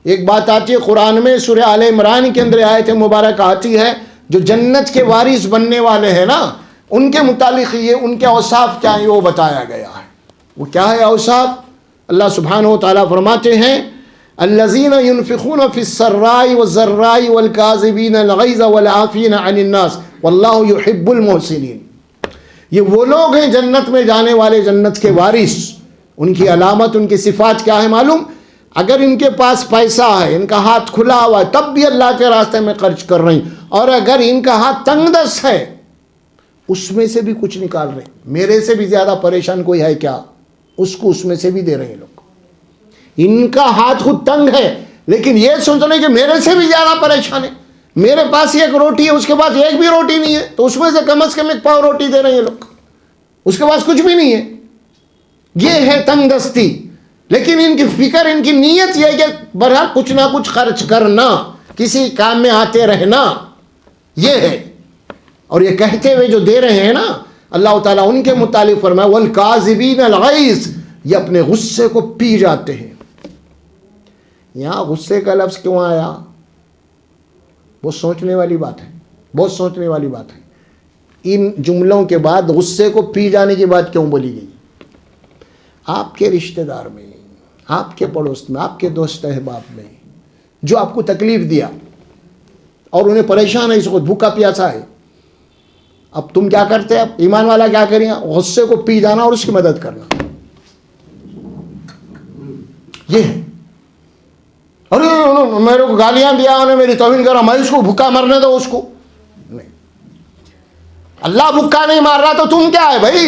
ایک بات آتی ہے قرآن میں سورہ آل عمران کے اندر آیت مبارک آتی ہے، جو جنت کے وارث بننے والے ہیں نا ان کے متعلق یہ ان کے اوصاف کیا ہیں وہ بتایا گیا ہے۔ وہ کیا ہے اوصاف؟ اللہ سبحانہ و تعالیٰ فرماتے ہیں الذین ينفقون فی السراء والضراء والکاظمین الغیظ والعافین عن الناس واللہ یحب المحسنین۔ یہ وہ لوگ ہیں جنت میں جانے والے، جنت کے وارث۔ ان کی علامت، ان کی صفات کیا ہے معلوم؟ اگر ان کے پاس پیسہ ہے، ان کا ہاتھ کھلا ہوا ہے، تب بھی اللہ کے راستے میں خرچ کر رہے ہیں، اور اگر ان کا ہاتھ تنگ دست ہے اس میں سے بھی کچھ نکال رہے ہیں۔ میرے سے بھی زیادہ پریشان کوئی ہے کیا؟ اس کو اس میں سے بھی دے رہے ہیں لوگ۔ ان کا ہاتھ خود تنگ ہے لیکن یہ سوچ رہے کہ میرے سے بھی زیادہ پریشان ہے، میرے پاس ایک روٹی ہے اس کے پاس ایک بھی روٹی نہیں ہے، تو اس میں سے کم ایک پاؤ روٹی دے رہے ہیں لوگ، اس کے پاس کچھ بھی نہیں ہے۔ یہ ہے تنگ دستی، لیکن ان کی فکر، ان کی نیت یہ ہے کہ بہرحال کچھ نہ کچھ خرچ کرنا، کسی کام میں آتے رہنا، یہ ہے۔ اور یہ کہتے ہوئے جو دے رہے ہیں نا، اللہ تعالیٰ ان کے متعلق فرمایا والکاظمین الغیظ، یہ اپنے غصے کو پی جاتے ہیں۔ یہاں غصے کا لفظ کیوں آیا؟ بہت سوچنے والی بات ہے، بہت سوچنے والی بات ہے۔ ان جملوں کے بعد غصے کو پی جانے کی بات کیوں بولی گئی؟ آپ کے رشتہ دار میں، آپ کے پڑوس میں، آپ کے دوست احباب میں جو آپ کو تکلیف دیا اور انہیں پریشان ہے، اس کو بھوکا پیاسا ہے، اب تم کیا کرتے ہیں؟ اب ایمان والا کیا کریں؟ غصے کو پی جانا اور اس کی مدد کرنا، یہ ہے۔ ارے میرے کو گالیاں دیا، انہیں میری توہین کرا، میں اس کو بھوکا مرنے دو، اس کو نہیں۔ اللہ بھوکا نہیں مار رہا تو تم کیا ہے بھائی؟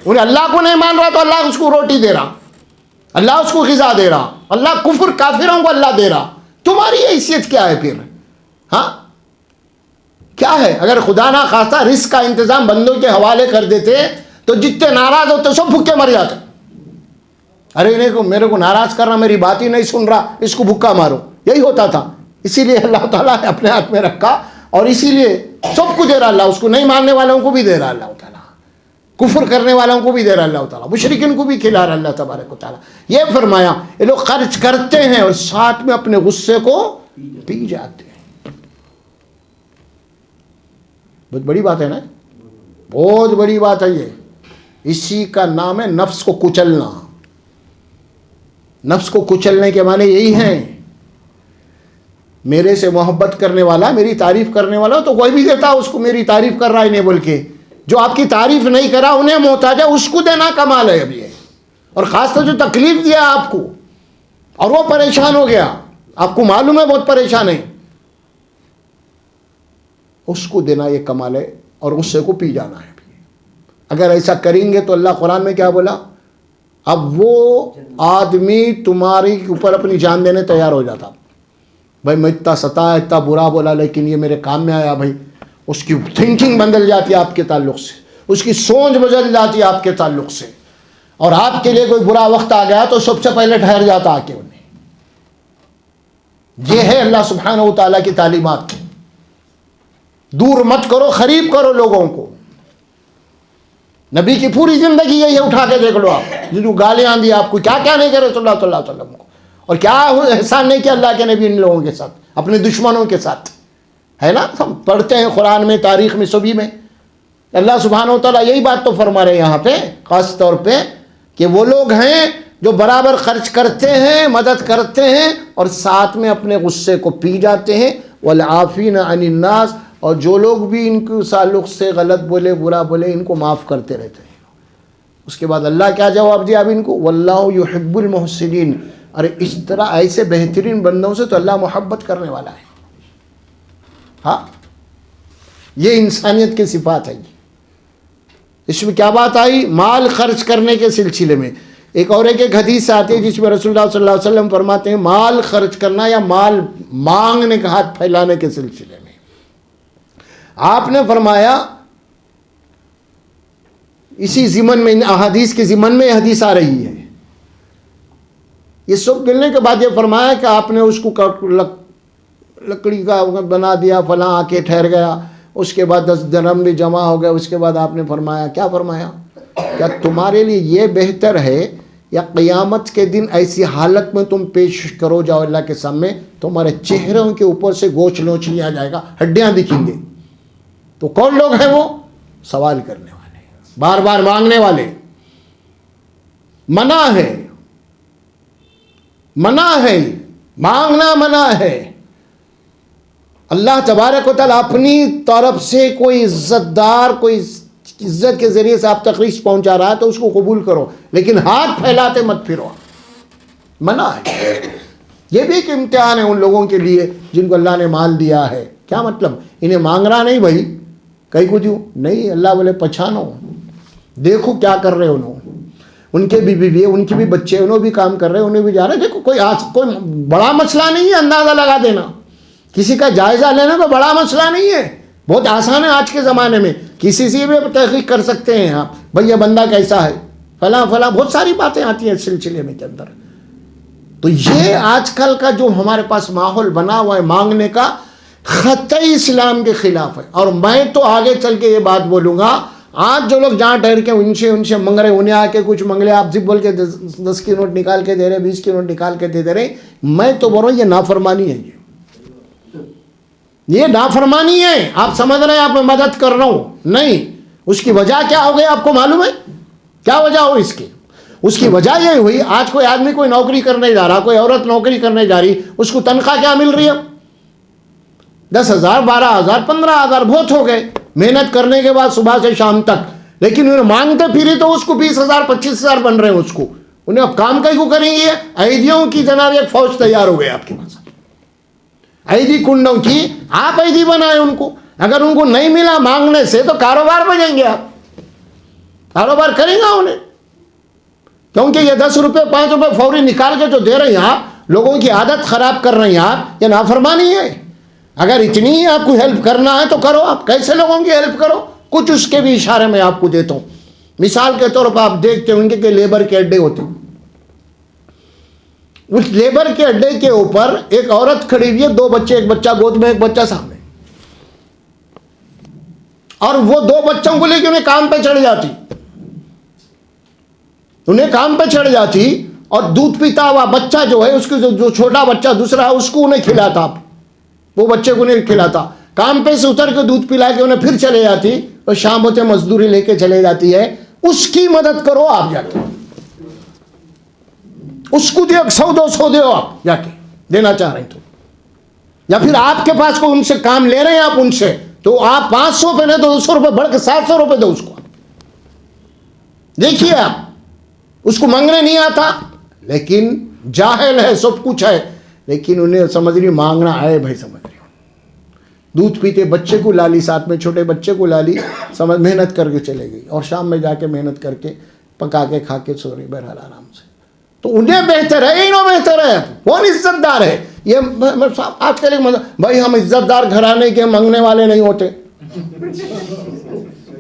انہیں اللہ کو نہیں مان رہا تو اللہ اس کو روٹی دے رہا، اللہ اس کو غذا دے رہا، اللہ کفر کافروں کو اللہ دے رہا، تمہاری حیثیت کیا ہے پھر؟ ہاں کیا ہے؟ اگر خدا نہ خواستہ رزق کا انتظام بندوں کے حوالے کر دیتے تو جتنے ناراض ہوتے سب بھوکے مر جاتے۔ ارے میرے کو ناراض کرنا، میری بات ہی نہیں سن رہا، اس کو بھوکا مارو، یہی ہوتا تھا۔ اسی لیے اللہ تعالیٰ نے اپنے ہاتھ میں رکھا اور اسی لیے سب کو دے رہا اللہ، اس کو نہیں ماننے والوں کو بھی دے رہا اللہ تعالیٰ، کفر کرنے والوں کو بھی دے رہا اللہ تعالیٰ، مشرکین کو بھی کھلا رہا اللہ تبارک و تعالیٰ۔ یہ فرمایا یہ لوگ خرچ کرتے ہیں اور ساتھ میں اپنے غصے کو پی جاتے ہیں۔ بہت بڑی بات ہے نا، بہت بڑی بات ہے یہ۔ اسی کا نام ہے نفس کو کچلنا۔ نفس کو کچلنے کے معنی یہی ہیں، میرے سے محبت کرنے والا، میری تعریف کرنے والا تو کوئی بھی دیتا اس کو، میری تعریف کر رہا ہی نہیں بول کے، جو آپ کی تعریف نہیں کرا انہیں محتاج ہے، اس کو دینا کمال ہے ابھی ہے۔ اور خاص طور جو تکلیف دیا آپ کو اور وہ پریشان ہو گیا، آپ کو معلوم ہے بہت پریشان ہے، اس کو دینا یہ کمال ہے، اور غصے کو پی جانا ہے۔ اگر ایسا کریں گے تو اللہ قرآن میں کیا بولا؟ اب وہ آدمی تمہاری اوپر اپنی جان دینے تیار ہو جاتا، بھائی میں اتنا ستایا، اتنا برا بولا، لیکن یہ میرے کام میں آیا، بھائی اس کی تھنکنگ بدل جاتی ہے آپ کے تعلق سے، اس کی سوچ بدل جاتی ہے آپ کے تعلق سے، اور آپ کے لیے کوئی برا وقت آ گیا تو سب سے پہلے ٹھہر جاتا آ کے انہیں۔ یہ ہے اللہ سبحانہ و تعالیٰ کی تعلیمات۔ دور مت کرو، قریب کرو لوگوں کو۔ نبی کی پوری زندگی یہی ہے، اٹھا کے دیکھ لو آپ، جو گالیاں دی آپ کو، کیا کیا نہیں کرے صلی اللہ علیہ وسلم کو، اور کیا احسان نہیں کیا اللہ کے نبی ان لوگوں کے ساتھ، اپنے دشمنوں کے ساتھ، ہے نا؟ ہم پڑھتے ہیں قرآن میں، تاریخ میں، سبھی میں اللہ سبحانہ و تعالیٰ یہی بات تو فرما رہے ہیں یہاں پہ خاص طور پہ، کہ وہ لوگ ہیں جو برابر خرچ کرتے ہیں، مدد کرتے ہیں، اور ساتھ میں اپنے غصے کو پی جاتے ہیں، والعافین عن الناس، اور جو لوگ بھی ان کے تعلق سے غلط بولے، برا بولے، ان کو معاف کرتے رہتے ہیں۔ اس کے بعد اللہ کیا جواب دیا اب ان کو؟ واللہ یحب المحسنین، ارے اس طرح ایسے بہترین بندوں سے تو اللہ محبت کرنے والا ہے۔ ہاں، یہ انسانیت کی صفات ہے۔ اس میں کیا بات آئی؟ مال خرچ کرنے کے سلسلے میں ایک اور ایک حدیث آتی ہے جس میں رسول اللہ صلی اللہ علیہ وسلم فرماتے ہیں مال خرچ کرنا یا مال مانگنے کا، ہاتھ پھیلانے کے سلسلے میں آپ نے فرمایا، اسی ضمن میں، احادیث کے ضمن میں یہ حدیث آ رہی ہے، یہ سب ملنے کے بعد یہ فرمایا کہ آپ نے اس کو لکڑی کا بنا دیا، فلاں آ کے ٹھہر گیا، اس کے بعد 10 درہم بھی جمع ہو گئے، اس کے بعد آپ نے فرمایا، کیا فرمایا؟ کیا تمہارے لیے یہ بہتر ہے یا قیامت کے دن ایسی حالت میں تم پیش کرو جاؤ اللہ کے سامنے، تمہارے چہروں کے اوپر سے گوشت نوچ لیا جائے گا، ہڈیاں دکھیں گے؟ تو کون لوگ ہیں وہ؟ سوال کرنے والے، بار بار مانگنے والے۔ منع ہے، منع ہے، مانگنا منع ہے۔ اللہ تبارک و تعالیٰ اپنی طرف سے کوئی عزت دار، کوئی عزت کے ذریعے سے آپ تقریب پہنچا رہا ہے تو اس کو قبول کرو، لیکن ہاتھ پھیلاتے مت پھرو، منع ہے۔ یہ بھی ایک امتحان ہے ان لوگوں کے لیے جن کو اللہ نے مال دیا ہے۔ کیا مطلب؟ انہیں مانگ رہا نہیں بھائی، کہیں کو دیوں نہیں، اللہ بولے پہچانو، دیکھو کیا کر رہے انہوں، ان کے بھی بیوی، ان کے بھی بچے، انہوں بھی کام کر رہے، انہیں بھی جا رہے۔ دیکھو کوئی بڑا مسئلہ نہیں ہے اندازہ لگا دینا، کسی کا جائزہ لینا تو بڑا مسئلہ نہیں ہے، بہت آسان ہے آج کے زمانے میں، کسی سے بھی تحقیق کر سکتے ہیں آپ، بھئی یہ بندہ کیسا ہے، فلاں فلاں، بہت ساری باتیں آتی ہیں اس سلسلے میں کے اندر۔ تو یہ آج کل کا جو ہمارے پاس ماحول بنا ہوا ہے مانگنے کا، قطعی اسلام کے خلاف ہے۔ اور میں تو آگے چل کے یہ بات بولوں گا، آج جو لوگ جہاں ٹھہر کے ان سے منگ رہے، انہیں آ کے کچھ منگ لے، آپ زب بول کے 10 کی نوٹ نکال کے دے رہے، 20 کی نوٹ نکال کے دے رہے، میں تو بول رہا ہوں یہ نافرمانی ہے، یہ نافرمانی ہے۔ آپ سمجھ رہے ہیں آپ میں مدد کر رہا ہوں، نہیں۔ اس کی وجہ کیا ہو گئی آپ کو معلوم ہے؟ کیا وجہ ہو اس کی؟ اس کی وجہ یہ ہوئی، آج کوئی آدمی کوئی نوکری کرنے جا رہا، کوئی عورت نوکری کرنے جا رہی، اس کو تنخواہ کیا مل رہی ہے؟ 10,000 12,000 15,000 بہت ہو گئے محنت کرنے کے بعد صبح سے شام تک، لیکن انہیں مانگتے پھری تو اس کو 20,000 25,000 بن رہے ہیں اس کو، انہیں اب کام کہیں کو کریں گے؟ ایدیوں کی جناب ایک فوج تیار ہو گئی آپ کے پاس، ایدی کنڈوں کی، آپ ایدی بنائیں ان کو، اگر ان کو نہیں ملا مانگنے سے تو کاروبار بجیں گے، آپ کاروبار کریں گا انہیں، کیونکہ یہ 10 روپے 5 روپے فوری نکال کے جو دے رہے ہیں آپ، لوگوں کی عادت خراب کر رہے ہیں آپ، یہ نافرمانی ہے۔ اگر اتنی ہی آپ کو ہیلپ کرنا ہے تو کرو، آپ کیسے لوگوں کی ہیلپ کرو، کچھ اس کے بھی اشارے میں آپ کو دیتا ہوں۔ مثال کے طور پر آپ دیکھتے ہیں ان کے لیبر کے اڈے ہوتے ہیں، اس لیبر کے اڈے کے اوپر ایک عورت کھڑی ہوئی ہے، 2 بچے، ایک بچہ گود میں، ایک بچہ سامنے، اور وہ 2 بچوں کو لے کے انہیں کام پہ چڑھ جاتی، اور دودھ پیتا ہوا بچہ جو ہے، اس کے جو چھوٹا بچہ دوسرا ہے، اس کو انہیں کھلاتا، آپ وہ بچے کو نہیں کھلاتا، کام پہ سے اتر کے دودھ پلا کے انہیں پھر چلے جاتی، اور شام ہوتے مزدوری لے کے چلے جاتی ہے۔ اس کی مدد کرو آپ جا کے، اس کو 100-200 دو آپ جا کے، دینا چاہ رہے ہیں تو، یا پھر آپ کے پاس کوئی ان سے کام لے رہے ہیں آپ ان سے، تو آپ 500 پہ نہیں تو 200 روپے بڑھ کے 700 روپے دو اس کو۔ دیکھیے آپ، اس کو مانگنے نہیں آتا، لیکن جاہل ہے، سب کچھ ہے، لیکن انہیں سمجھ رہی مانگنا ہے، بھائی سمجھ رہی ہوں۔ دودھ پیتے بچے کو لالی، ساتھ میں چھوٹے بچے کو لالی، سمجھ محنت کر کے چلے گئی، اور شام میں جا کے محنت کر کے پکا کے کھا کے سو رہی بہرحال آرام سے. تو انہیں بہتر ہے, انہوں بہتر ہے, کون عزت دار ہے. یہ آج کل ایک بھائی ہم عزت دار گھرانے کے منگنے والے نہیں ہوتے,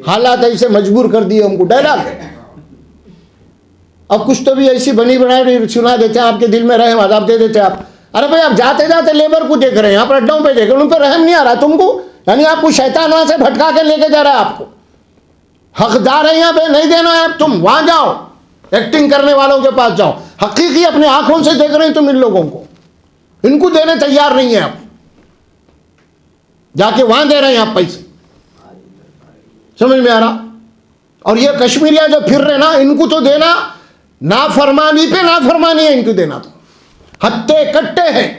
حالات ایسے مجبور کر دیے ہم کو. ڈائلاگ اب کچھ تو بھی ایسی بنی بنائی سنا دیتے ہیں, آپ کے دل میں رحم عذاب دے دیتے آپ. ارے بھائی آپ جاتے جاتے لیبر کو دیکھ رہے ہیں, یہاں پر اڈوں پہ دیکھ رہے ہیں, ان پہ رحم نہیں آ رہا تم کو. یعنی آپ کو شیطان وہاں سے بھٹکا کے لے کے جا رہا ہے, آپ کو حقدار ہے یہاں پہ نہیں دینا ہے, تم وہاں جاؤ, ایکٹنگ کرنے والوں کے پاس جاؤ. حقیقی اپنے آنکھوں سے دیکھ رہے ہیں تم ان لوگوں کو, ان کو دینے تیار نہیں ہیں آپ, جا کے وہاں دے رہے ہیں آپ پیسے. سمجھ میں آ رہا. اور یہ کشمیریہ جو پھر رہے نا, ان کو تو دینا نافرمانی پہ نافرمانی ہے, ان کو دینا تو ہتے کٹے ہیں.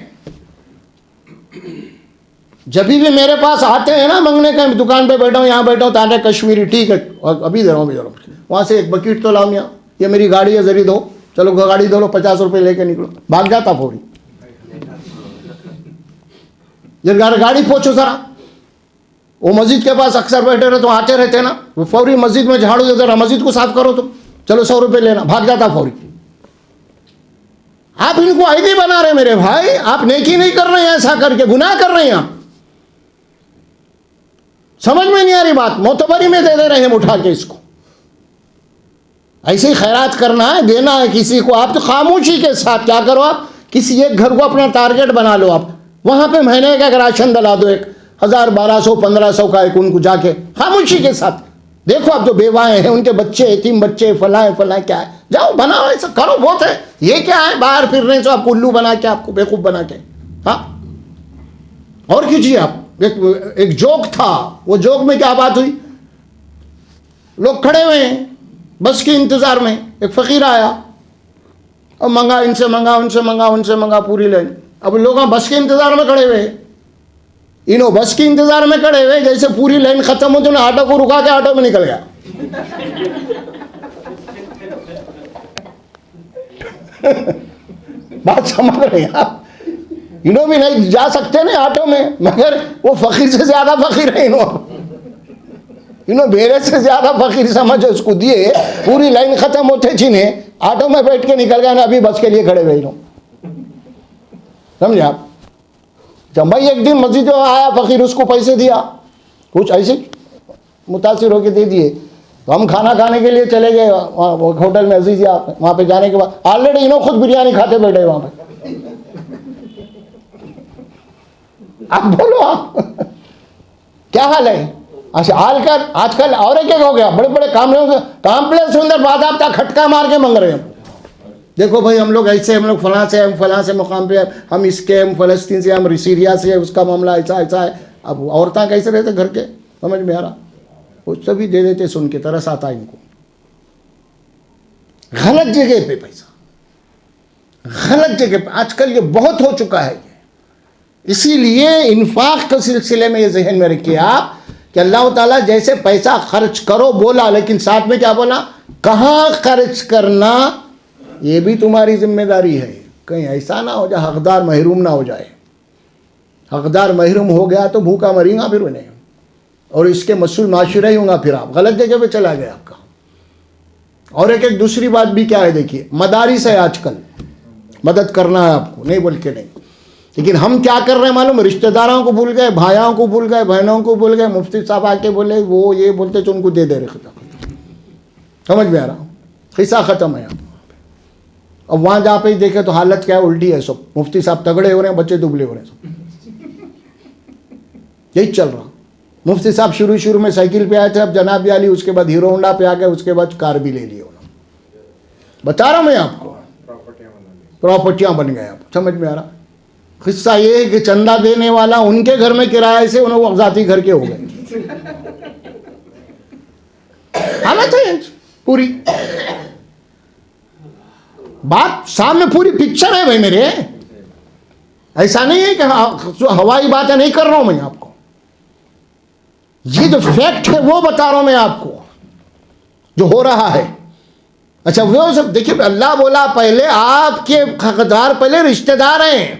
جب بھی میرے پاس آتے ہیں نا منگنے کا, دکان پہ بیٹھا ہوں, یہاں بیٹھا ہوں, تانے کشمیری ٹھیک ہے ابھی دے رہا ہوں, وہاں سے ایک بکیٹ تو لاؤں, یہ میری گاڑی ہے ذری دو, چلو گاڑی دو لو, 50 روپے لے کے نکلو, بھاگ جاتا فوری. جب گاڑی پہنچو ذرا, وہ مسجد کے پاس اکثر بیٹھے رہے تو آتے رہتے نا, وہ فوری مسجد میں جھاڑو دے, ذرا مسجد کو صاف کرو تم, چلو 100 روپے لینا, بھاگ جاتا فوری. آپ ان کو عیدی بنا رہے میرے بھائی, آپ نیکی نہیں کر رہے ہیں, ایسا کر کے گناہ کر رہے ہیں آپ. سمجھ میں نہیں آ رہی بات, معتبری میں دے رہے ہیں اٹھا کے اس کو. ایسے ہی خیرات کرنا ہے, دینا ہے کسی کو, آپ تو خاموشی کے ساتھ کیا کرو, آپ کسی ایک گھر کو اپنا ٹارگٹ بنا لو, آپ وہاں پہ مہینے کا راشن ڈلا دو, 1000 1200 1500 کا ایک, ان کو جا کے خاموشی کے ساتھ دیکھو. آپ جو بیوائیں ہیں, ان کے بچے, یتیم بچے, فلاں کیا ہے, جاؤ بناؤ, ایسا کرو, بہت ہے. یہ کیا ہے باہر پھر رہے, آپ الو بنا کے, آپ کو بیوقوف بنا کے. ہاں اور کیجیے آپ. ایک جوک تھا, وہ جوک میں کیا بات ہوئی, لوگ کھڑے ہوئے ہیں بس کے انتظار میں, ایک فقیر آیا اور منگا, ان سے منگا, ان سے منگا, ان سے منگا, پوری لائن. اب لوگ بس کے انتظار میں کھڑے ہوئے, انہوں بس کے انتظار میں کھڑے ہوئے, جیسے پوری لائن ختم ہو تو انہیں آٹو کو رکا کے آٹو میں نکل گیا. بات سمجھ رہے ہیں آپ, انہوں بھی نہیں جا سکتے نا آٹو میں, مگر وہ فقیر سے زیادہ فقیر ہے, انہوں میرے سے زیادہ فقیر سمجھو اس کو دیے, پوری لائن ختم ہوتے چھینے, آٹو میں بیٹھ کے نکل گئے نا, ابھی بس کے لیے کھڑے ہوئے. سمجھے آپ. جب بھائی ایک دن مسجد میں آیا فقیر, اس کو پیسے دیا, کچھ ایسے متاثر ہو کے دے دیے. تو ہم کھانا کھانے کے لیے چلے گئے ہوٹل میں عزیزیہ, وہاں پہ جانے کے بعد آلریڈی انہوں خود بریانی کھاتے بیٹھے وہاں پہ. آپ بولو آپ کیا حال ہے. اچھا آج کل اور ایک ہو گیا, بڑے بڑے کامپلیکس اندر بعد آپ کھٹکا مار کے منگ رہے ہیں. دیکھو بھائی ہم لوگ ایسے, ہم لوگ فلاں سے, ہم فلاں سے مقام پہ, ہم اس کے, ہم فلسطین سے, ہم سیریا سے, اس کا معاملہ ایسا ایسا ہے. اب عورتیں کیسے رہتے گھر کے, سمجھ میں آ رہا, وہ سبھی دے دیتے, سن کے ترس آتا ان کو. غلط جگہ پہ پیسہ, غلط جگہ پہ آج کل یہ بہت ہو چکا ہے. اسی لیے انفاق کے سلسلے میں یہ ذہن میں رکھیے آپ کہ اللہ تعالیٰ جیسے پیسہ خرچ کرو بولا, لیکن ساتھ میں کیا بولا, کہاں خرچ کرنا یہ بھی تمہاری ذمہ داری ہے. کہیں ایسا نہ ہو جائے حقدار محروم نہ ہو جائے. حقدار محروم ہو گیا تو بھوکا مریں گا پھر انہیں, اور اس کے مسئول معاشرہ ہی ہوں گا, پھر آپ غلط جگہ پہ چلا گیا آپ کا. اور ایک دوسری بات بھی کیا ہے, دیکھیے مدارس ہے آج کل, مدد کرنا ہے آپ کو, نہیں بول کے نہیں, لیکن ہم کیا کر رہے ہیں معلوم, رشتہ داروں کو بھول گئے, بھائیوں کو بھول گئے, بہنوں کو بھول گئے. مفتی صاحب آ کے بولے, وہ یہ بولتے تو ان کو دے دے رہے. سمجھ میں آ رہا, قصہ ختم ہے. اب وہاں جا پہ ہی دیکھے تو حالت کیا ہے, الٹی ہے سب. مفتی صاحب تگڑے ہو رہے ہیں, بچے دبلے ہو رہے ہیں سب. یہی چل رہا. مفتی صاحب شروع میں سائیکل پہ آئے تھے, اب جناب علی, اس کے بعد ہیرو ہونڈا پہ آ گئے, اس کے بعد کار بھی لے لی انہوں نے. بتا رہا ہوں میں آپ کو, پراپرٹیاں بن گئے. آپ سمجھ میں آ رہا. قصہ یہ ہے کہ چندہ دینے والا ان کے گھر میں کرائے سے انہوں ذاتی گھر کے ہو گئے. حالت ہے پوری, بات سامنے پوری پکچر ہے بھائی میرے. ایسا نہیں ہے کہ ہوائی باتیں نہیں کر رہا ہوں میں آپ کو, یہ جو فیکٹ ہے وہ بتا رہا ہوں میں آپ کو, جو ہو رہا ہے. اچھا وہ سب دیکھیے, اللہ بولا پہلے آپ کے حقدار پہلے رشتہ دار ہیں,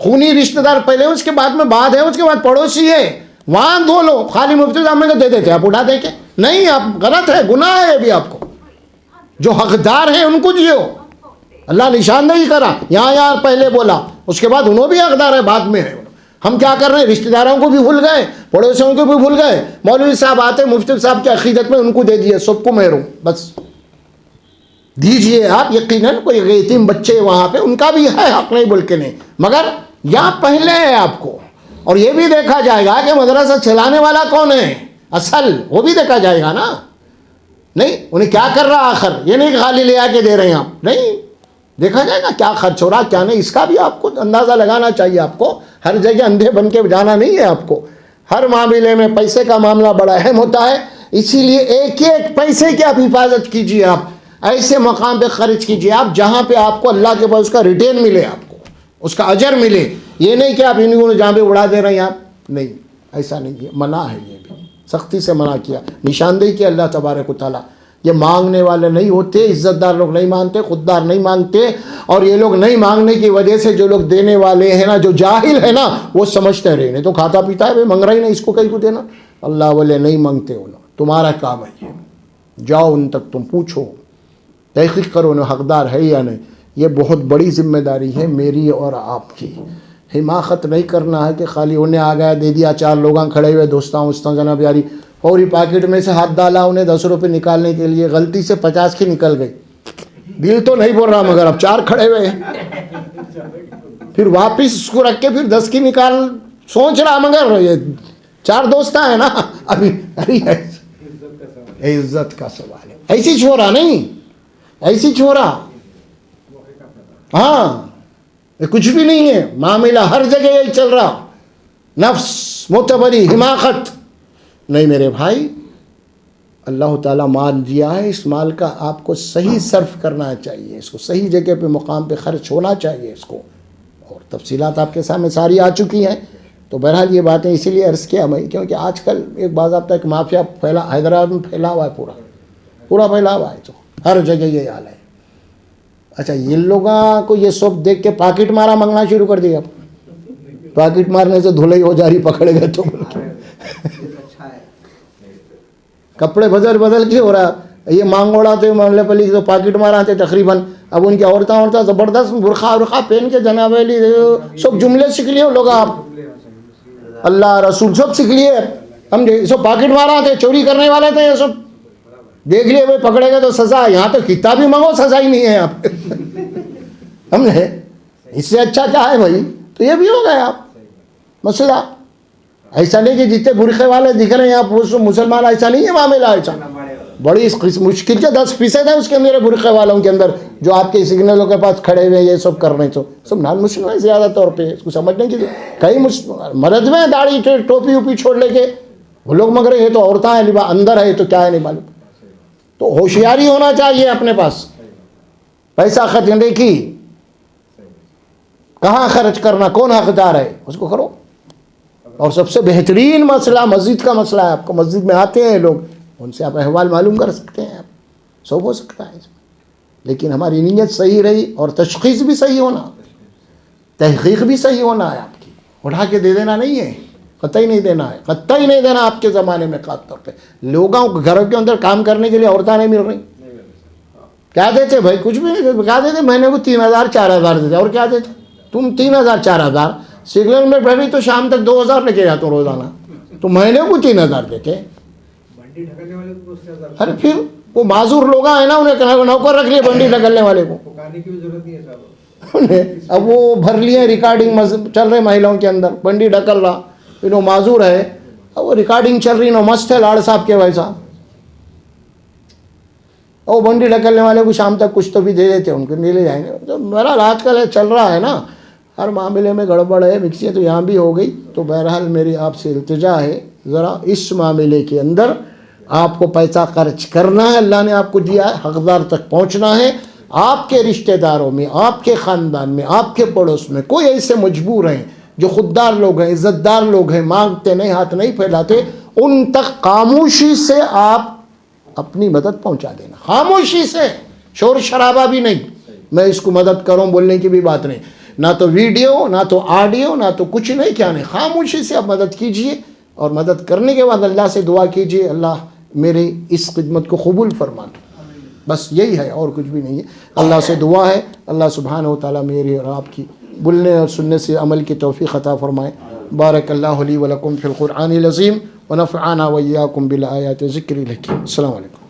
خونی رشتہ دار پہلے, اس کے بعد میں بعد ہے, اس کے بعد پڑوسی ہے. وہاں دو لو خالی مفتی صاحب کو دے دیتے, آپ اٹھا دے کے نہیں, آپ غلط ہے, گناہ ہے بھی آپ کو. جو حقدار ہیں ان کو دیو. اللہ نشاندہی کرا, یہاں پہلے بولا, اس کے بعد انہوں بھی حقدار ہے, بعد میں ہے. ہم کیا کر رہے ہیں, رشتہ داروں کو بھی بھول گئے, پڑوسیوں کو بھی بھول گئے. مولوی صاحب آتے مفتی صاحب کی عقیدت میں ان کو دے دیے, سب کو محروم. بس دیجئے آپ, یقیناً کوئی یتیم بچے وہاں پہ ان کا بھی ہے حق, نہیں بول کے نہیں, مگر یہاں پہلے ہے آپ کو. اور یہ بھی دیکھا جائے گا کہ مدرسہ چلانے والا کون ہے اصل, وہ بھی دیکھا جائے گا نا. نہیں انہیں کیا کر رہا آخر, یہ نہیں خالی لے آ کے دے رہے ہیں آپ, نہیں دیکھا جائے گا کیا خرچ ہو رہا کیا نہیں. اس کا بھی آپ کو اندازہ لگانا چاہیے. آپ کو ہر جگہ اندھے بن کے جانا نہیں ہے. آپ کو ہر معاملے میں پیسے کا معاملہ بڑا اہم ہوتا ہے, اسی لیے ایک ایک پیسے کی آپ حفاظت کیجیے. آپ ایسے مقام پہ خرچ کیجیے آپ جہاں پہ آپ کو اللہ کے پاس اس کا ریٹرن ملے, آپ کو اس کا اجر ملے. یہ نہیں کہ آپ انہیں جہاں پہ اڑا دے رہے ہیں آپ, نہیں ایسا نہیں ہے, منع ہے. یہ بھی سختی سے منع کیا, نشاندہی کی اللہ تبارک و تعالیٰ. یہ مانگنے والے نہیں ہوتے, عزت دار لوگ نہیں مانتے, خوددار نہیں مانگتے. اور یہ لوگ نہیں مانگنے کی وجہ سے جو لوگ دینے والے ہیں نا, جو جاہل ہے نا, وہ سمجھتے رہے نہیں تو کھاتا پیتا ہے, مانگ رہا ہی نہیں, اس کو کہیں کو دینا. اللہ والے نہیں مانگتے, وہ لوگ تمہارا کام ہے یہ. جاؤ ان تک, تم پوچھو, تحقیق کرو انہیں حقدار ہے یا نہیں. یہ بہت بڑی ذمہ داری ہے میری اور آپ کی. حماقت نہیں کرنا ہے کہ خالی انہیں آ گیا دے دیا, 4 لوگاں کھڑے ہوئے دوستاں وستاں جناب یاری, فوری پاکٹ میں سے ہاتھ ڈالا, انہیں 10 روپے نکالنے کے لیے غلطی سے 50 کی نکل گئی. دل تو نہیں بول رہا مگر اب 4 کھڑے ہوئے ہیں, پھر واپس اس کو رکھ کے پھر 10 کی نکال, سوچ رہا مگر یہ 4 دوست ہیں نا ابھی. عزت کا سوال ہے, ایسی چھوڑا نہیں, ایسی چھوڑا. ہاں کچھ بھی نہیں ہے معاملہ, ہر جگہ یہی چل رہا. نفس, معتبری, حماقت نہیں میرے بھائی. اللہ تعالیٰ مال دیا ہے, اس مال کا آپ کو صحیح صرف کرنا چاہیے, اس کو صحیح جگہ پہ مقام پہ خرچ ہونا چاہیے اس کو. اور تفصیلات آپ کے سامنے ساری آ چکی ہیں. تو بہرحال یہ باتیں اسی لیے عرض کیا میں, کیونکہ آج کل ایک باضابطہ ایک مافیا پھیلا, حیدرآباد میں پھیلا ہوا ہے, پورا پھیلا ہوا ہے, تو ہر جگہ یہ حال ہے. اچھا ان لوگوں کو یہ سب دیکھ کے پاکٹ مارا مانگنا شروع کر دیا. پاکٹ مارنے سے دھلائی ہو جا رہی, پکڑے گئے تو کپڑے بدل کے ہو رہا. یہ مانگوڑا تھے محلے پلی تو پاکٹ مارا تھے تقریباً. اب ان کی عورتیں زبردست برقع پہن کے جناب علی سب جملے سیکھ لیے لوگ, آپ اللہ رسول سب سیکھ لیے. ہم سب پاکٹ مارا تھے, چوری کرنے والے تھے, یہ سب دیکھ لیے بھائی پکڑے گئے تو سزا. یہاں تو کتاب بھی مانگو سزا ہی نہیں ہے آپ ہم نے, اس سے اچھا کیا ہے بھائی. تو یہ بھی ہو گیا آپ مسئلہ. ایسا نہیں کہ جتنے برقعے والے دکھ رہے ہیں آپ وہ مسلمان, ایسا نہیں ہے معاملہ. ایسا بڑی مشکل سے 10% ہے اس کے اندر برقعے والوں کے اندر, جو آپ کے سگنلوں کے پاس کھڑے ہوئے یہ سب کر رہے ہیں. سب نان مسلم ہے زیادہ طور پہ, اس کو سمجھنے کی کئی مرد میں داڑھی ٹوپی ووپی چھوڑ لے کے وہ لوگ, مگر یہ تو عورتیں ہیں, اندر ہے تو کیا ہے نہیں معلوم. تو ہوشیاری ہونا چاہیے اپنے پاس. پیسہ خرچنے کی کہاں خرچ کرنا, کون حقدار ہے, اس کو کرو. اور سب سے بہترین مسئلہ مسجد کا مسئلہ ہے. آپ کو مسجد میں آتے ہیں لوگ, ان سے آپ احوال معلوم کر سکتے ہیں, آپ سب ہو سکتا ہے. لیکن ہماری نیت صحیح رہی اور تشخیص بھی صحیح ہونا, تحقیق بھی صحیح ہونا ہے. آپ کی اٹھا کے دے دینا نہیں ہے, قطعی نہیں دینا ہے, قطعی نہیں دینا. آپ کے زمانے میں خاص طور پہ لوگوں کو گھروں کے اندر کام کرنے کے لیے عورتیں نہیں مل رہی. کیا دیتے بھائی, کچھ بھی نہیں. کیا دیتے, مہینے کو 3,000 4,000 دیتے. اور کیا دیتے تم, 3,000 4,000 سگنل میں بیٹھی تو شام تک 2,000 لے کے جاتا ہوں روزانہ, تو مہینے کو 3,000 دیتے. ارے پھر وہ معذور لوگ ہیں نا, انہیں نوکر رکھ لیے بنڈی ڈھکلنے والے کو. اب وہ بھر لیے, ریکارڈنگ چل رہے مہیلاؤں کے اندر, بنڈی ڈھکل رہا, پھر وہ معذور ہے, اب وہ ریکارڈنگ چل رہی نا, مست ہے لاڑ صاحب کے ویسا. وہ بنڈی ڈھکلنے والے کو شام تک کچھ تو بھی دے دیتے, ان کو نہیں لے جائیں گے. تو بہرحال آج کل چل رہا ہے نا, ہر معاملے میں گڑبڑ ہے, مکسی ہے, تو یہاں بھی ہو گئی. تو بہرحال میری آپ سے التجا ہے, ذرا اس معاملے کے اندر آپ کو پیسہ خرچ کرنا ہے, اللہ نے آپ کو دیا ہے, حقدار تک پہنچنا ہے. آپ کے رشتہ داروں میں, آپ کے خاندان میں, آپ کے پڑوس میں کوئی ایسے مجبور ہیں جو خوددار لوگ ہیں, عزت دار لوگ ہیں, مانگتے نہیں, ہاتھ نہیں پھیلاتے, ان تک خاموشی سے آپ اپنی مدد پہنچا دینا. خاموشی سے, شور شرابہ بھی نہیں. میں اس کو مدد کروں بولنے کی بھی بات نہیں, نہ تو ویڈیو, نہ تو آڈیو, نہ تو کچھ نہیں, کیا نہیں. خاموشی سے آپ مدد کیجئے, اور مدد کرنے کے بعد اللہ سے دعا کیجئے, اللہ میری اس خدمت کو قبول فرما. بس یہی ہے اور کچھ بھی نہیں ہے. اللہ سے دعا ہے اللہ سبحانہ و تعالیٰ میری اور آپ کی بولنے اور سننے سے عمل کی توفیق عطا فرمائے. بارک اللہ لی و لکم فی القرآن العظیم ونفعنا وإياكم بالآیات ذکر الحکیم. السلام علیکم.